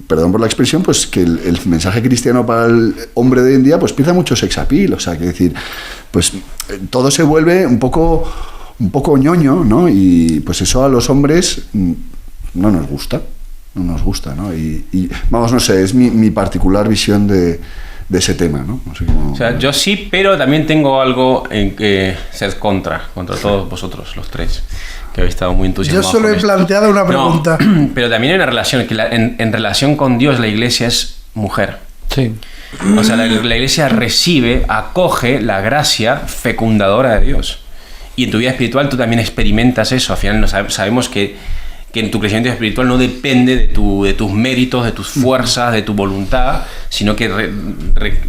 perdón por la expresión, pues que el mensaje cristiano para el hombre de hoy en día pues piensa mucho sex appeal. O sea, que decir, pues todo se vuelve un poco ñoño, ¿no? Y pues eso a los hombres no nos gusta, ¿no? Y vamos, no sé, es mi particular visión de de ese tema, ¿no? No sé cómo... O sea, yo sí, pero también tengo algo en que ser contra todos vosotros, los tres, que habéis estado muy entusiasmados. Yo solo he planteado una pregunta. No, pero también hay una relación, que en relación con Dios la iglesia es mujer. Sí. O sea, la iglesia recibe, acoge la gracia fecundadora de Dios. Y en tu vida espiritual tú también experimentas eso. Al final sabemos que en tu crecimiento espiritual no depende de tus méritos, de tus fuerzas, de tu voluntad, sino que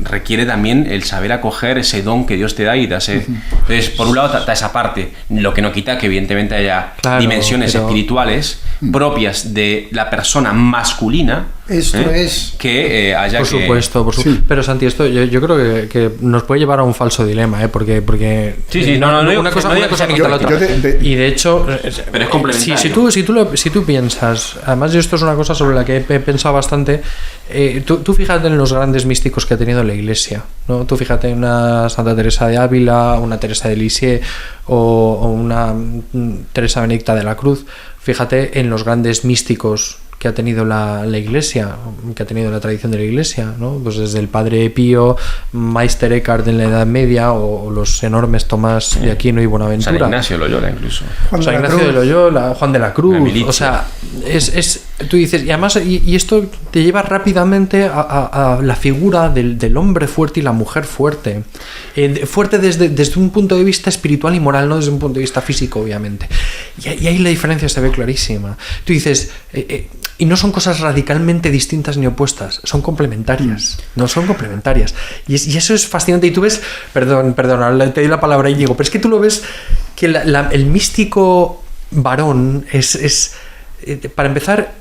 requiere también el saber acoger ese don que Dios te da y te hace. Entonces, por un lado está esa parte, lo que no quita que evidentemente haya dimensiones espirituales propias de la persona masculina. Esto es que haya por supuesto. Sí. Pero Santi, esto yo creo que nos puede llevar a un falso dilema, porque sí, una cosa no quita la otra. Y de hecho, pero es complementario. Si tú piensas, además yo esto es una cosa sobre la que he pensado bastante, tú fíjate en los grandes místicos que ha tenido la Iglesia, ¿no? Tú fíjate en una Santa Teresa de Ávila, una Teresa de Lisieux o una Teresa Benedicta de la Cruz. Fíjate en los grandes místicos que ha tenido la Iglesia, que ha tenido la tradición de la Iglesia, ¿no? Pues desde el Padre Pío, Meister Eckhart en la Edad Media, o los enormes Tomás de Aquino y Buenaventura. San Ignacio de Loyola incluso. San Ignacio de Loyola, Juan de la Cruz. O sea, tú dices, y además, y esto te lleva rápidamente a la figura del hombre fuerte y la mujer fuerte. Fuerte desde un punto de vista espiritual y moral, no desde un punto de vista físico, obviamente. Y ahí la diferencia se ve clarísima. Tú dices... y no son cosas radicalmente distintas ni opuestas, son complementarias. No son complementarias. Y eso es fascinante. Y tú ves, perdón, te doy la palabra, Íñigo, pero es que tú lo ves que el místico varón es para empezar,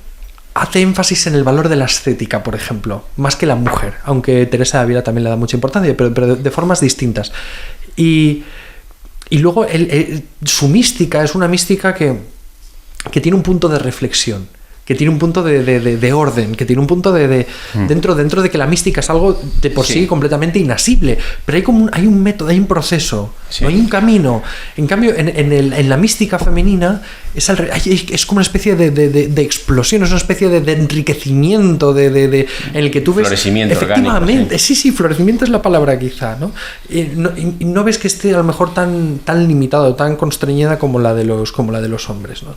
hace énfasis en el valor de la estética, por ejemplo, más que la mujer, aunque Teresa de Ávila también le da mucha importancia, pero de formas distintas. Y luego su mística es una mística que tiene un punto de reflexión, que tiene un punto de orden, que tiene un punto dentro de que la mística es algo de por sí completamente inasible, pero hay un método, hay un proceso, hay un camino. En cambio, en la mística femenina es como una especie de explosión, es una especie de enriquecimiento en el que tú ves florecimiento efectivamente orgánico, sí, florecimiento es la palabra quizá, ¿no? Y no ves que esté a lo mejor tan limitado, tan constreñida como la de los hombres, ¿no?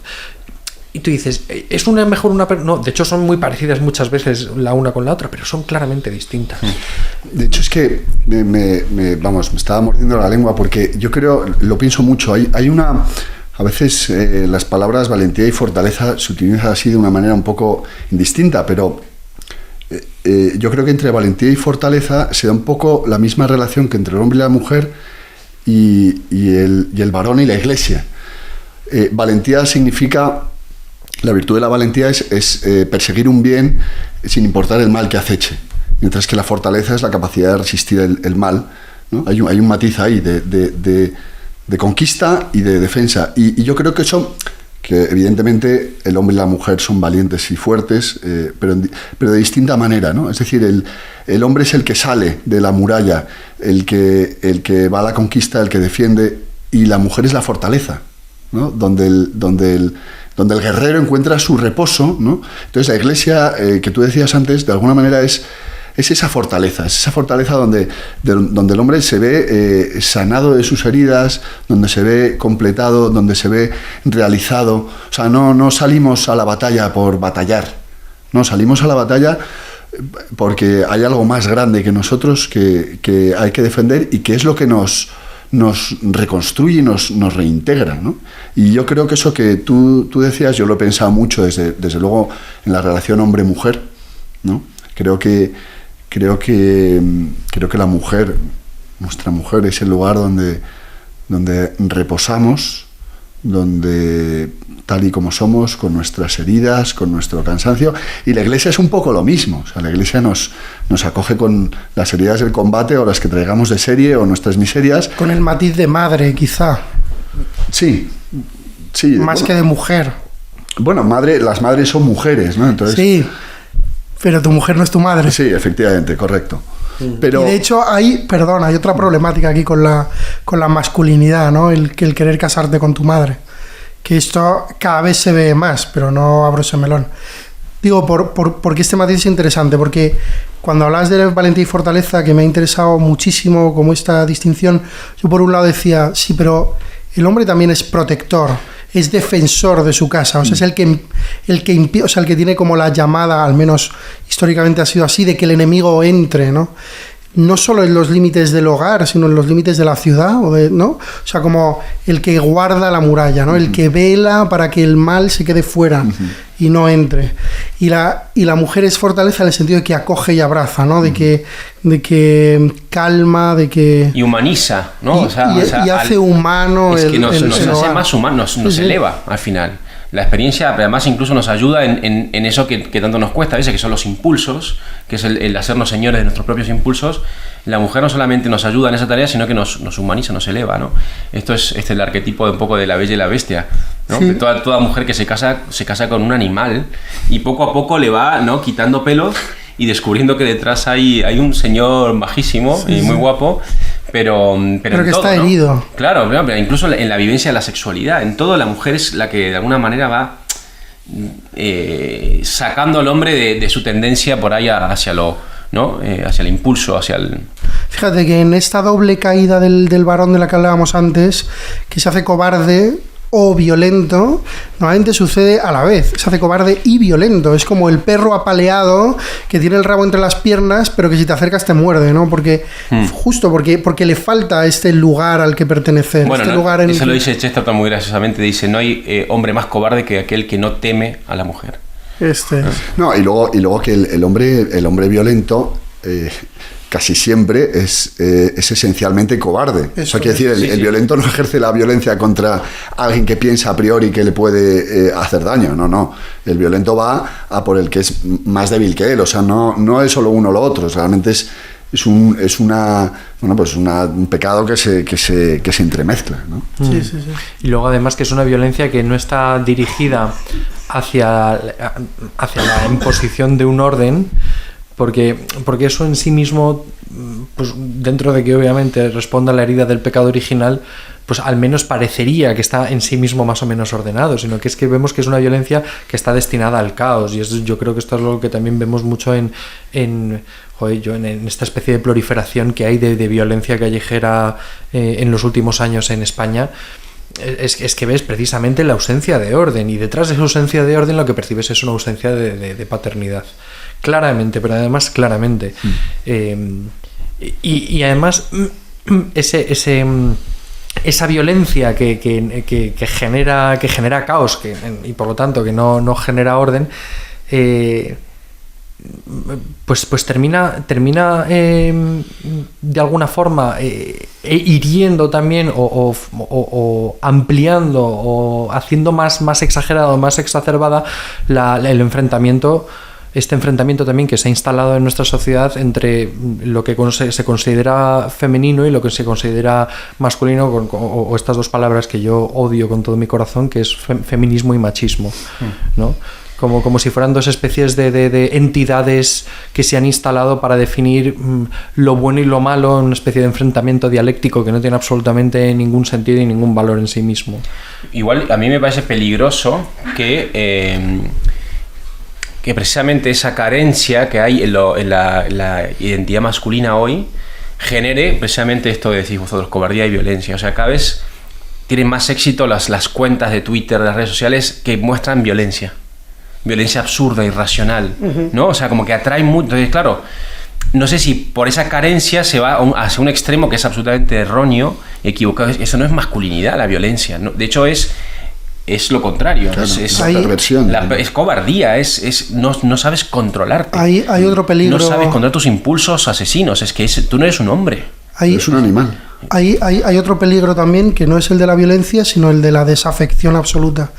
Y tú dices, ¿es una mejor una...? No, de hecho son muy parecidas muchas veces la una con la otra, pero son claramente distintas. De hecho es que me estaba mordiendo la lengua porque yo creo, lo pienso mucho, hay una... A veces las palabras valentía y fortaleza se utilizan así de una manera un poco indistinta, pero yo creo que entre valentía y fortaleza se da un poco la misma relación que entre el hombre y la mujer y el varón y la iglesia. Valentía significa... La virtud de la valentía es perseguir un bien sin importar el mal que aceche, mientras que la fortaleza es la capacidad de resistir el mal, ¿no? Hay un matiz ahí de conquista y de defensa. Y yo creo que eso, que evidentemente el hombre y la mujer son valientes y fuertes, pero de distinta manera, ¿no? Es decir, el hombre es el que sale de la muralla, el que va a la conquista, el que defiende, y la mujer es la fortaleza, ¿no? Donde el guerrero encuentra su reposo, ¿no? Entonces la iglesia, que tú decías antes, de alguna manera es esa fortaleza, donde el hombre se ve sanado de sus heridas, donde se ve completado, donde se ve realizado. O sea, no salimos a la batalla por batallar, no, salimos a la batalla porque hay algo más grande que nosotros que hay que defender y que es lo que nos reconstruye y nos reintegra, ¿no? Y yo creo que eso que tú decías, yo lo he pensado mucho desde luego en la relación hombre-mujer, ¿no? Creo que la mujer, nuestra mujer, es el lugar donde reposamos, donde tal y como somos, con nuestras heridas, con nuestro cansancio, y la iglesia es un poco lo mismo. O sea, la iglesia nos acoge con las heridas del combate o las que traigamos de serie o nuestras miserias. Con el matiz de madre, quizá. Sí. Más que de mujer. Bueno, las madres son mujeres, ¿no? Entonces, sí, pero tu mujer no es tu madre. Sí, efectivamente, correcto. Pero... Y de hecho hay otra problemática aquí con la masculinidad, ¿no? El querer casarte con tu madre. Que esto cada vez se ve más, pero no abro ese melón. Digo, porque este matiz es interesante, porque cuando hablas de valentía y fortaleza, que me ha interesado muchísimo como esta distinción, yo por un lado decía, sí, pero el hombre también es protector, es defensor de su casa, o sea, es el que o sea, el que tiene como la llamada, al menos históricamente ha sido así, de que el enemigo entre, ¿no? No solo en los límites del hogar, sino en los límites de la ciudad, ¿no? O sea, como el que guarda la muralla, ¿no? El que vela para que el mal se quede fuera y no entre. Y la mujer es fortaleza en el sentido de que acoge y abraza, ¿no? De que calma, de que... Y humaniza, ¿no? Y hace humano... Es que nos hace más humanos, nos eleva al final. La experiencia, además, incluso nos ayuda en eso que tanto nos cuesta a veces, que son los impulsos, que es el hacernos señores de nuestros propios impulsos. La mujer no solamente nos ayuda en esa tarea, sino que nos humaniza, nos eleva, ¿no? Esto es el arquetipo de un poco de la bella y la bestia, ¿no? Sí. Toda mujer que se casa con un animal y poco a poco le va, ¿no?, quitando pelos y descubriendo que detrás hay un señor majísimo y muy guapo, pero que todo, está ¿no? herido. Claro, pero incluso en la vivencia de la sexualidad, en todo la mujer es la que de alguna manera va sacando al hombre de su tendencia por ahí hacia lo, ¿no? Hacia el impulso, hacia el... Fíjate que en esta doble caída del varón de la que hablábamos antes, que se hace cobarde o violento, normalmente sucede a la vez, se hace cobarde y violento, es como el perro apaleado que tiene el rabo entre las piernas, pero que si te acercas te muerde, ¿no? Porque justo porque le falta este lugar al que pertenecer. Bueno, este no, lugar eso lo dice Chesterton muy graciosamente, dice, no hay hombre más cobarde que aquel que no teme a la mujer. No, y luego que el hombre violento casi siempre es esencialmente cobarde. Eso quiere decir, el violento no ejerce la violencia contra alguien que piensa a priori que le puede hacer daño. No. El violento va a por el que es más débil que él. O sea, no es solo uno o lo otro. Realmente es un pecado que se entremezcla, ¿no? Sí. Y luego además que es una violencia que no está dirigida hacia la imposición de un orden, porque eso en sí mismo, pues dentro de que obviamente responda a la herida del pecado original, pues al menos parecería que está en sí mismo más o menos ordenado, sino que es que vemos que es una violencia que está destinada al caos, y yo creo que esto es lo que también vemos mucho en esta especie de proliferación que hay de violencia callejera en los últimos años en España. Es que ves precisamente la ausencia de orden, y detrás de esa ausencia de orden lo que percibes es una ausencia de paternidad. Claramente, pero además claramente. Y además esa violencia que genera caos y por lo tanto que no genera orden, pues termina de alguna forma hiriendo también o ampliando o haciendo más exagerado, más exacerbada el enfrentamiento. Este enfrentamiento también que se ha instalado en nuestra sociedad entre lo que se considera femenino y lo que se considera masculino, o estas dos palabras que yo odio con todo mi corazón, que es feminismo y machismo, ¿no? Como si fueran dos especies de entidades que se han instalado para definir lo bueno y lo malo en una especie de enfrentamiento dialéctico que no tiene absolutamente ningún sentido y ningún valor en sí mismo. Igual a mí me parece peligroso que precisamente esa carencia que hay en la identidad masculina hoy genere precisamente esto que decís vosotros, cobardía y violencia. O sea, cada vez tienen más éxito las cuentas de Twitter, de las redes sociales que muestran violencia absurda, irracional, ¿no? O sea, como que atrae mucho. Entonces, claro, no sé si por esa carencia se va hacia un extremo que es absolutamente erróneo, equivocado. Eso no es masculinidad, la violencia, ¿no? De hecho, es lo contrario, claro, es perversión. Es cobardía, no sabes controlarte. Hay otro peligro. No sabes controlar tus impulsos asesinos, es que tú no eres un hombre. Es un animal. Hay otro peligro también, que no es el de la violencia, sino el de la desafección absoluta.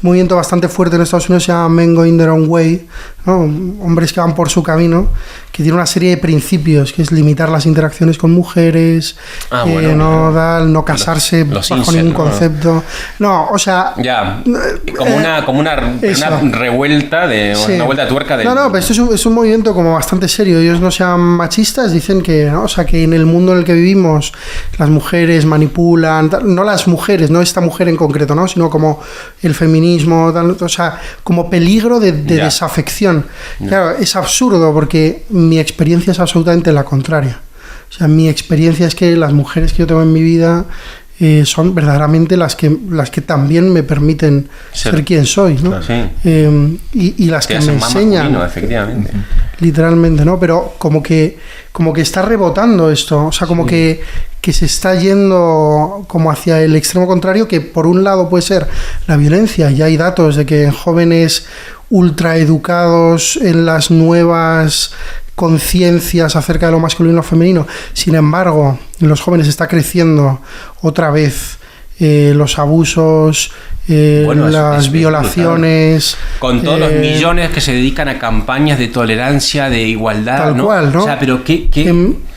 Un movimiento bastante fuerte en Estados Unidos se llama Men Going Their Own Way, ¿no? Hombres que van por su camino, que tiene una serie de principios, que es limitar las interacciones con mujeres, no casarse bajo ningún concepto. No, o sea... Ya, como una revuelta, una vuelta de tuerca. Pero esto es un movimiento como bastante serio. Ellos no sean machistas, dicen que, ¿no? O sea, que en el mundo en el que vivimos las mujeres manipulan, no las mujeres, no esta mujer en concreto, ¿no? Sino como el feminismo, o sea, como peligro de desafección. situación. Claro, es absurdo porque mi experiencia es absolutamente la contraria. O sea, mi experiencia es que las mujeres que yo tengo en mi vida son verdaderamente las que también me permiten ser quien soy, ¿no? Claro, sí. Y las que me enseñan. Efectivamente. Literalmente, ¿no? Pero como que está rebotando esto, o sea, como que se está yendo como hacia el extremo contrario, que por un lado puede ser la violencia, y hay datos de que en jóvenes ultraeducados en las nuevas conciencias acerca de lo masculino y lo femenino, sin embargo, en los jóvenes está creciendo otra vez los abusos, las violaciones. Claro. Con todos los millones que se dedican a campañas de tolerancia, de igualdad. Tal cual, ¿no? O sea, pero qué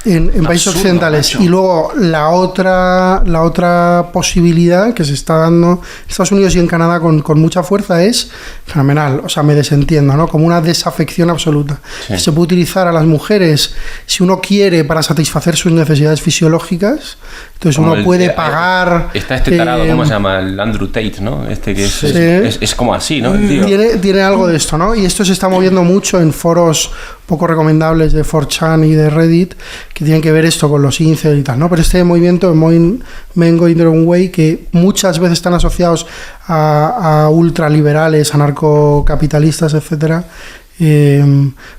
en países occidentales. Macho. Y luego la otra posibilidad que se está dando en Estados Unidos y en Canadá con mucha fuerza es fenomenal. O sea, me desentiendo, ¿no? Como una desafección absoluta. Sí. Se puede utilizar a las mujeres si uno quiere para satisfacer sus necesidades fisiológicas. Entonces como uno puede pagar. Está este tarado, ¿cómo se llama? El Andrew Tate, ¿no? Este que es como así, ¿no? Tiene algo de esto, ¿no? Y esto se está moviendo mucho en foros poco recomendables de 4chan y de Reddit, que tienen que ver esto con los incels y tal, ¿no? Pero este movimiento, Men Going Their Own Way, que muchas veces están asociados a ultraliberales, anarcocapitalistas, etcétera,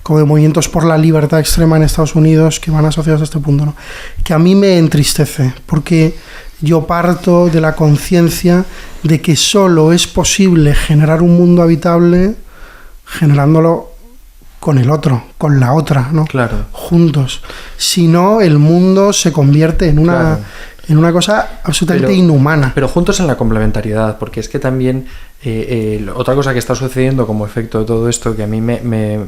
como de movimientos por la libertad extrema en Estados Unidos, que van asociados a este punto, ¿no? Que a mí me entristece, porque yo parto de la conciencia de que solo es posible generar un mundo habitable generándolo con el otro, con la otra, ¿no? Claro. Juntos. Si no, el mundo se convierte en una cosa absolutamente inhumana. Pero juntos en la complementariedad, porque es que también otra cosa que está sucediendo como efecto de todo esto, que a mí me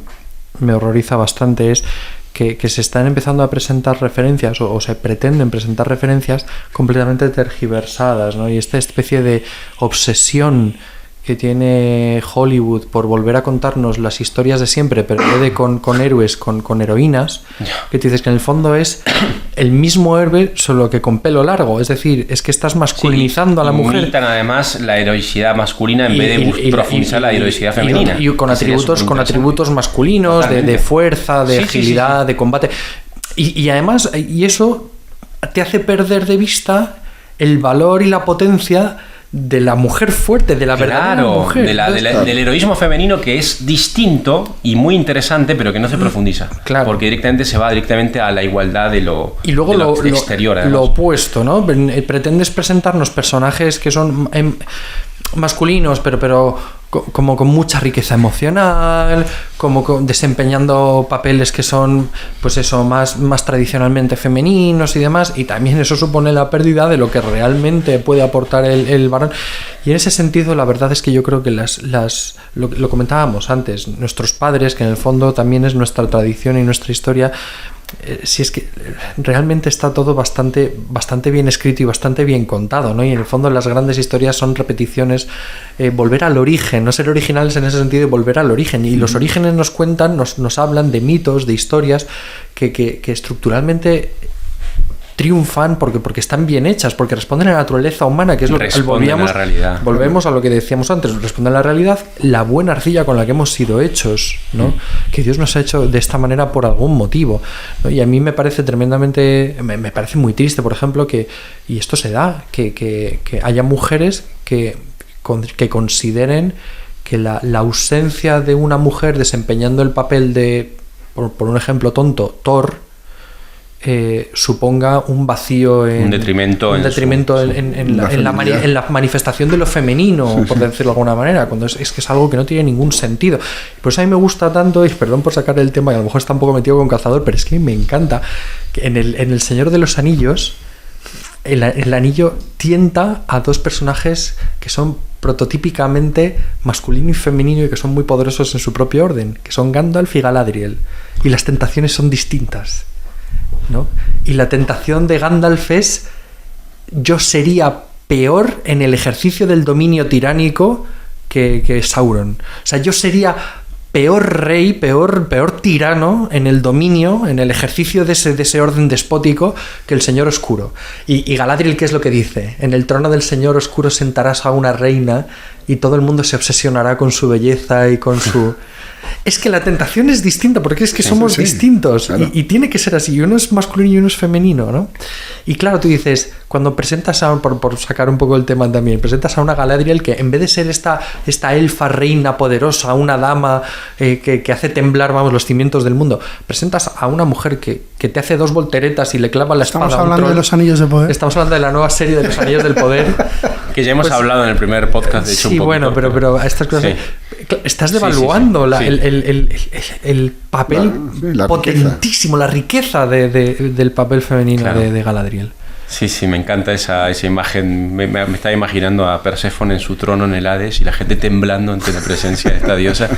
horroriza bastante, es que se están empezando a presentar referencias o se pretenden presentar referencias completamente tergiversadas, ¿no? Y esta especie de obsesión que tiene Hollywood por volver a contarnos las historias de siempre, pero en vez de con héroes, con heroínas, que te dices que en el fondo es el mismo héroe, solo que con pelo largo. Es decir, es que estás masculinizando a la mujer. Imitan además la heroicidad masculina en vez de profundizar la heroicidad femenina. Y con atributos masculinos, de fuerza, de agilidad, de combate. Y además, y eso te hace perder de vista el valor y la potencia de la mujer fuerte, de la verdadera mujer. Del heroísmo femenino, que es distinto y muy interesante, pero que no se profundiza. Claro. Porque directamente se va directamente a la igualdad de lo, y luego de lo exterior. Además. Lo opuesto, ¿no? Pretendes presentarnos personajes que son masculinos, pero como con mucha riqueza emocional, como desempeñando papeles que son, pues eso, más tradicionalmente femeninos y demás, y también eso supone la pérdida de lo que realmente puede aportar el varón. Y en ese sentido, la verdad es que yo creo que lo comentábamos antes, nuestros padres, que en el fondo también es nuestra tradición y nuestra historia, si es que realmente está todo bastante bien escrito y bastante bien contado, ¿no? Y en el fondo las grandes historias son repeticiones, volver al origen, no ser originales en ese sentido, volver al origen. Y los orígenes nos cuentan, nos hablan de mitos, de historias que estructuralmente triunfan porque están bien hechas, porque responden a la naturaleza humana, que es lo que volvemos a lo que decíamos antes, responden a la realidad, la buena arcilla con la que hemos sido hechos, ¿no? Que Dios nos ha hecho de esta manera por algún motivo, ¿no? Y a mí me parece me parece muy triste, por ejemplo, y esto se da, que haya mujeres que consideren que la ausencia de una mujer desempeñando el papel de, por un ejemplo tonto, Thor, suponga un vacío, un detrimento en la manifestación de lo femenino, por decirlo de alguna manera, cuando es que es algo que no tiene ningún sentido. Pues a mí me gusta tanto, y perdón por sacar el tema, que a lo mejor está un poco metido con calzador, pero es que me encanta que en el Señor de los Anillos el anillo tienta a dos personajes que son prototípicamente masculino y femenino y que son muy poderosos en su propio orden, que son Gandalf y Galadriel, y las tentaciones son distintas, ¿no? Y la tentación de Gandalf es: yo sería peor en el ejercicio del dominio tiránico que Sauron. O sea, yo sería peor rey, peor tirano en el dominio, en el ejercicio de ese orden despótico que el Señor Oscuro. Y Galadriel, ¿qué es lo que dice? En el trono del Señor Oscuro sentarás a una reina y todo el mundo se obsesionará con su belleza y con su... Es que la tentación es distinta, porque es que somos distintos, claro. y tiene que ser así. Uno es masculino y uno es femenino, ¿no? Y claro, tú dices, cuando presentas por sacar un poco el tema también, presentas a una Galadriel que en vez de ser esta elfa reina poderosa, una dama que hace temblar, vamos, los cimientos del mundo, presentas a una mujer que te hace 2 volteretas y le clava la espada a un troll. Estamos hablando de los Anillos de Poder. Estamos hablando de la nueva serie de los Anillos del Poder. Que ya hemos hablado en el primer podcast, de hecho, sí, un poquito. Bueno, pero estas cosas... Sí. Estás devaluando el papel la potentísimo, la riqueza del papel femenino, claro, de Galadriel. Sí, me encanta esa imagen. Me estaba imaginando a Perséfone en su trono en el Hades y la gente temblando ante la presencia de esta diosa,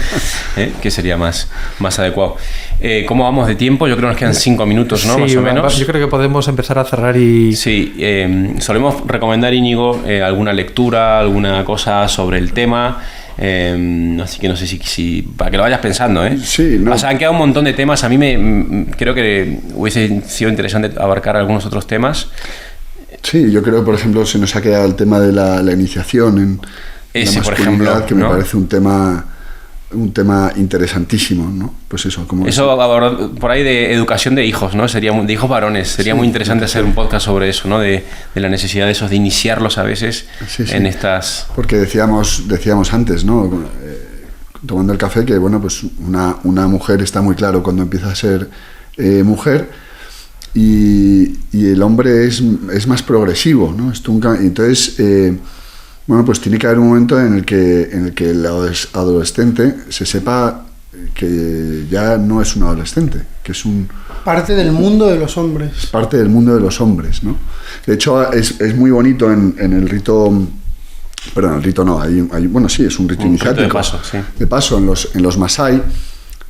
que sería más adecuado. ¿Cómo vamos de tiempo? Yo creo que nos quedan 5 minutos, ¿no? Sí, más o menos. Yo creo que podemos empezar a cerrar y... Sí, solemos recomendar, Íñigo, alguna lectura, alguna cosa sobre el tema. Así que no sé si para que lo vayas pensando, ¿eh? Sí, no. O sea, han quedado un montón de temas. A mí creo que hubiese sido interesante abarcar algunos otros temas. Sí, yo creo que, por ejemplo, se nos ha quedado el tema de la iniciación en ese, la masculinidad, por ejemplo, que me parece un tema interesantísimo, ¿no? Pues eso, como eso por ahí de educación de hijos, ¿no? De hijos varones. Sería muy interesante hacer un podcast sobre eso, ¿no? De la necesidad de esos, de iniciarlos a veces en estas... Porque decíamos antes, ¿no? Tomando el café, que bueno, pues una mujer está muy claro cuando empieza a ser mujer, y el hombre es más progresivo, ¿no? Entonces, bueno, pues tiene que haber un momento en el que el adolescente se sepa que ya no es un adolescente, que es parte del mundo de los hombres. Es parte del mundo de los hombres, ¿no? De hecho, es muy bonito en el rito... Perdón, el rito no, bueno, sí, es un rito iniciático. De paso, sí. De paso, en los Masái,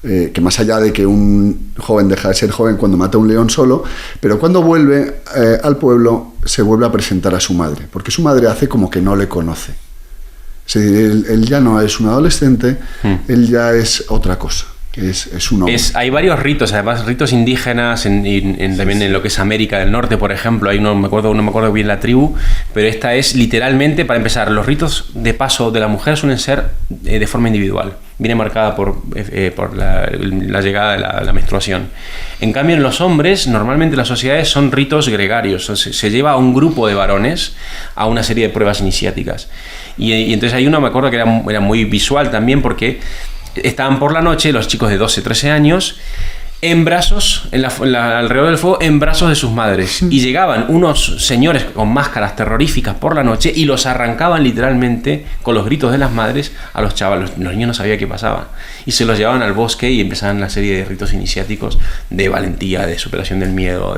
que más allá de que un joven deja de ser joven cuando mata a un león solo, pero cuando vuelve al pueblo se vuelve a presentar a su madre, porque su madre hace como que no le conoce. Es decir, él ya no es un adolescente, él ya es otra cosa. Es un hombre. Hay varios ritos, además ritos indígenas también en lo que es América del Norte, por ejemplo. No me acuerdo bien la tribu, pero esta es literalmente, para empezar, los ritos de paso de la mujer suelen ser de forma individual. Viene marcada por la llegada de la menstruación. En cambio, en los hombres, normalmente las sociedades son ritos gregarios. Se lleva a un grupo de varones a una serie de pruebas iniciáticas. Y entonces hay uno, me acuerdo que era muy visual también, porque estaban por la noche los chicos de 12, 13 años en brazos, alrededor del fuego, en brazos de sus madres. Y llegaban unos señores con máscaras terroríficas por la noche y los arrancaban literalmente con los gritos de las madres a los chavales. Los niños no sabían qué pasaba. Y se los llevaban al bosque y empezaban la serie de ritos iniciáticos de valentía, de superación del miedo,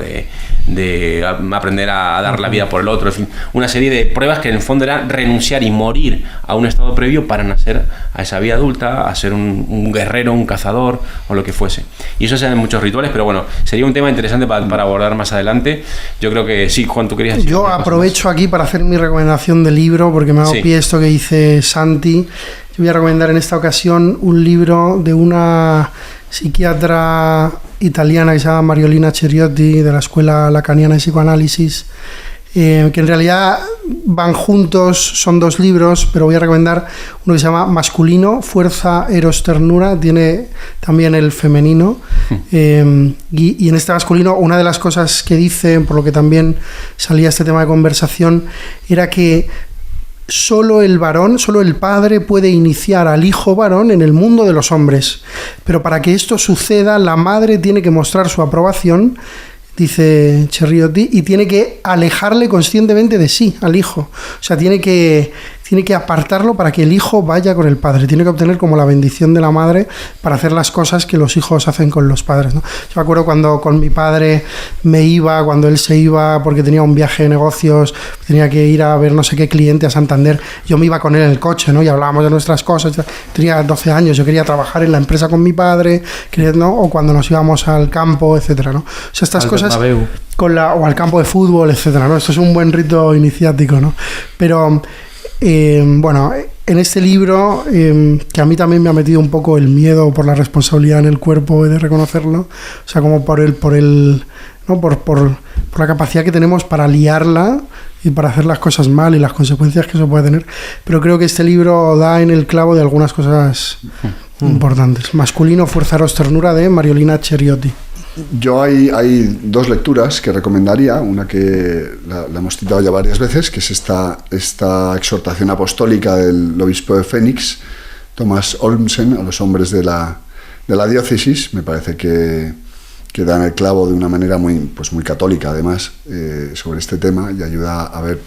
de aprender a dar la vida por el otro. En fin, una serie de pruebas que en el fondo era renunciar y morir a un estado previo para nacer a esa vida adulta, a ser un guerrero, un cazador o lo que fuese. Y eso se da en muchos rituales, pero bueno, sería un tema interesante para abordar más adelante. Yo creo que sí, Juan, tú querías decir. Yo aprovecho aquí para hacer mi recomendación de libro, porque me ha dado pie esto que dice Santi. Yo voy a recomendar en esta ocasión un libro de una psiquiatra italiana que se llama Mariolina Ceriotti, de la Escuela Lacaniana de Psicoanálisis, que en realidad van juntos, son 2 libros, pero voy a recomendar uno que se llama Masculino, Fuerza, Eros, Ternura, tiene también el femenino, y en este masculino una de las cosas que dice, por lo que también salía este tema de conversación, era que solo el varón, solo el padre puede iniciar al hijo varón en el mundo de los hombres, pero para que esto suceda la madre tiene que mostrar su aprobación, dice Ceriotti, y tiene que alejarle conscientemente de sí al hijo. O sea, tiene que apartarlo para que el hijo vaya con el padre. Tiene que obtener como la bendición de la madre para hacer las cosas que los hijos hacen con los padres, ¿no? Yo me acuerdo cuando con mi padre cuando él se iba porque tenía un viaje de negocios, tenía que ir a ver no sé qué cliente a Santander, yo me iba con él en el coche, ¿no? Y hablábamos de nuestras cosas. Tenía 12 años, yo quería trabajar en la empresa con mi padre, ¿no? O cuando nos íbamos al campo, etcétera, ¿no? O sea, estas cosas o al campo de fútbol, etcétera, ¿no? Esto es un buen rito iniciático, ¿no? Pero bueno, en este libro, que a mí también me ha metido un poco el miedo por la responsabilidad en el cuerpo, he de reconocerlo, o sea, como por la capacidad que tenemos para liarla y para hacer las cosas mal y las consecuencias que eso puede tener, pero creo que este libro da en el clavo de algunas cosas importantes. Masculino, Fuerzaros Ternura, de Mariolina Cheriotti. Yo hay dos lecturas que recomendaría, una que la hemos citado ya varias veces, que es esta exhortación apostólica del obispo de Phoenix, Thomas Olmsen, a los hombres de la diócesis. Me parece que dan el clavo de una manera muy católica, además, sobre este tema, y ayuda a ver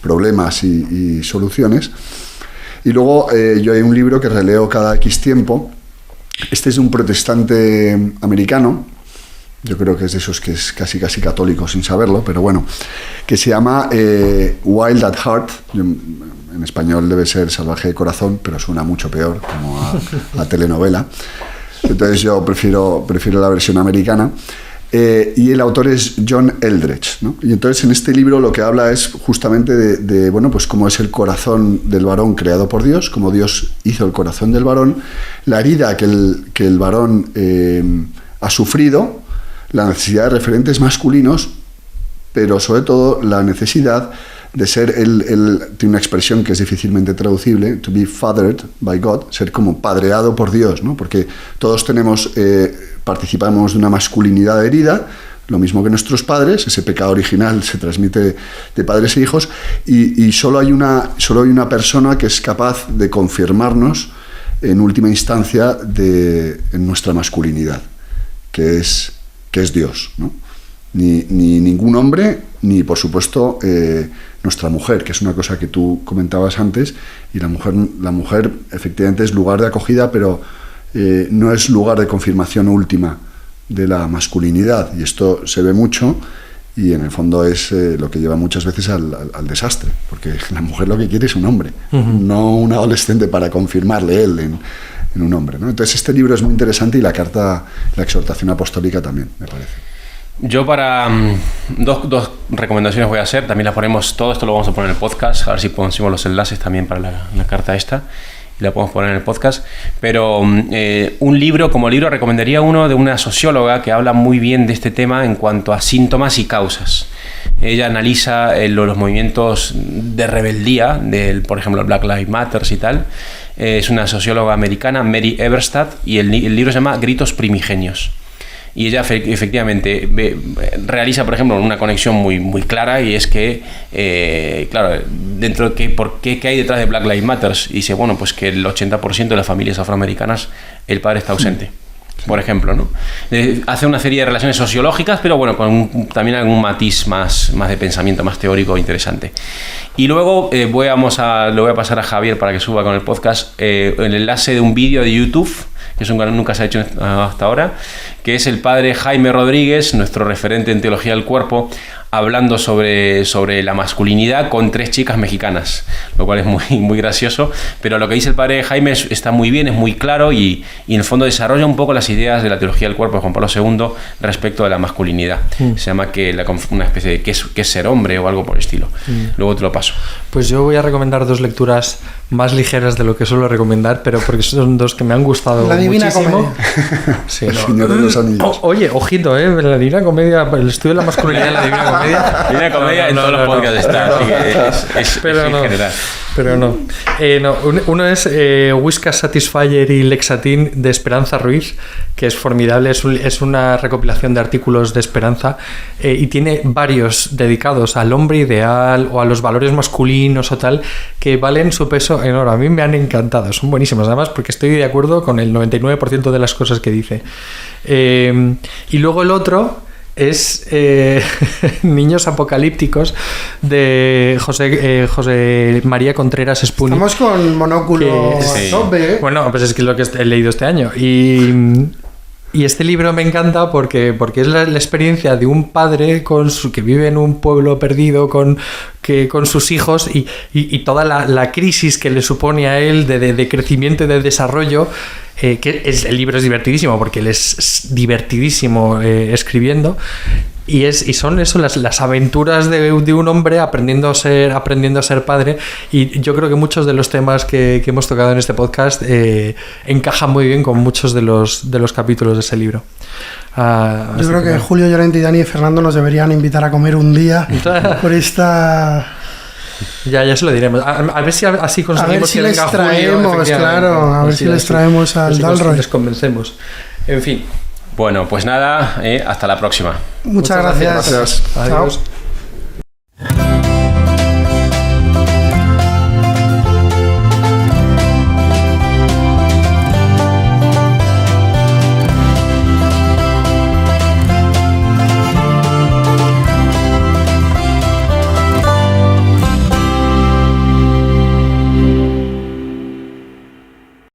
problemas y soluciones. Y luego yo hay un libro que releo cada X tiempo. Este es de un protestante americano. Yo creo que es de esos que es casi católico sin saberlo, pero bueno, que se llama Wild at Heart. En español debe ser Salvaje de Corazón, pero suena mucho peor, como a telenovela. Entonces yo prefiero la versión americana. Y el autor es John Eldredge, ¿no? Y entonces en este libro lo que habla es justamente de cómo es el corazón del varón creado por Dios, cómo Dios hizo el corazón del varón, la herida que el varón ha sufrido, la necesidad de referentes masculinos, pero sobre todo la necesidad de ser tiene una expresión que es difícilmente traducible, to be fathered by God, ser como padreado por Dios, ¿no? Porque todos participamos de una masculinidad herida, lo mismo que nuestros padres, ese pecado original se transmite de padres e hijos, y solo hay una persona que es capaz de confirmarnos en última instancia en nuestra masculinidad, que es Dios, ¿no? Ni ningún hombre, ni por supuesto nuestra mujer, que es una cosa que tú comentabas antes, y la mujer efectivamente es lugar de acogida, pero no es lugar de confirmación última de la masculinidad, y esto se ve mucho, y en el fondo es lo que lleva muchas veces al desastre, porque la mujer lo que quiere es un hombre, no un adolescente para confirmarle él en un hombre, ¿no? Entonces este libro es muy interesante, y la exhortación apostólica también, me parece. Yo para dos recomendaciones voy a hacer, también las ponemos, todo esto lo vamos a poner en el podcast, a ver si ponemos los enlaces también para la carta esta, y la podemos poner en el podcast, pero un libro, como libro recomendaría uno de una socióloga que habla muy bien de este tema en cuanto a síntomas y causas. Ella analiza los movimientos de rebeldía, por ejemplo, Black Lives Matter y tal. Es una socióloga americana, Mary Eberstadt, y el libro se llama Gritos Primigenios. Y ella efectivamente realiza, por ejemplo, una conexión muy clara, y es que, claro, dentro de ¿qué hay detrás de Black Lives Matter? Y dice, bueno, pues que el 80% de las familias afroamericanas, el padre está ausente. Por ejemplo, ¿no? Hace una serie de relaciones sociológicas, pero bueno, con también algún matiz más de pensamiento, más teórico interesante. Y luego le voy a pasar a Javier para que suba con el podcast el enlace de un vídeo de YouTube, que es un canal que nunca se ha hecho hasta ahora, que es el padre Jaime Rodríguez, nuestro referente en teología del cuerpo, hablando sobre la masculinidad con 3 chicas mexicanas, lo cual es muy gracioso, pero lo que dice el padre Jaime está muy bien, es muy claro, y en el fondo desarrolla un poco las ideas de la teología del cuerpo de Juan Pablo II respecto de la masculinidad. Se llama una especie de qué es ser hombre o algo por el estilo. Luego te lo paso. Pues yo voy a recomendar 2 lecturas más ligeras de lo que suelo recomendar, pero porque son 2 que me han gustado La Divina muchísimo. Comedia. Sí, El Señor de los Anillos. Oye, ojito, la Divina Comedia, el estudio de la masculinidad en la Divina Comedia. Divina Comedia en todos los podcasts está, así que es general. Pero no. Uno es Whiskas Satisfyer y Lexatin, de Esperanza Ruiz, que es formidable. Es una recopilación de artículos de Esperanza, y tiene varios dedicados al hombre ideal o a los valores masculinos o tal, que valen su peso en oro. A mí me han encantado, son buenísimos, además, porque estoy de acuerdo con el 99% de las cosas que dice. Y luego el otro es Niños Apocalípticos, de José María Contreras Espuni. Estamos con monóculo Sí. a tope. Bueno, pues es que es lo que he leído este año. Y este libro me encanta porque es la experiencia de un padre que vive en un pueblo perdido con sus hijos, y toda la crisis que le supone a él de crecimiento y de desarrollo. El libro es divertidísimo porque él es divertidísimo escribiendo, y son eso, las aventuras de un hombre aprendiendo a ser padre, y yo creo que muchos de los temas que hemos tocado en este podcast encajan muy bien con muchos de los capítulos de ese libro. Yo creo que Julio Llorente y Dani y Fernando nos deberían invitar a comer un día por esta Ya se lo diremos. A ver si así A conseguimos ver si que les venga Julio, traemos, efectivamente. claro, a ver si les traemos al si Dalroy. les convencemos. En fin. Bueno, pues nada, hasta la próxima. Muchas gracias. Gracias. Chao. Adiós.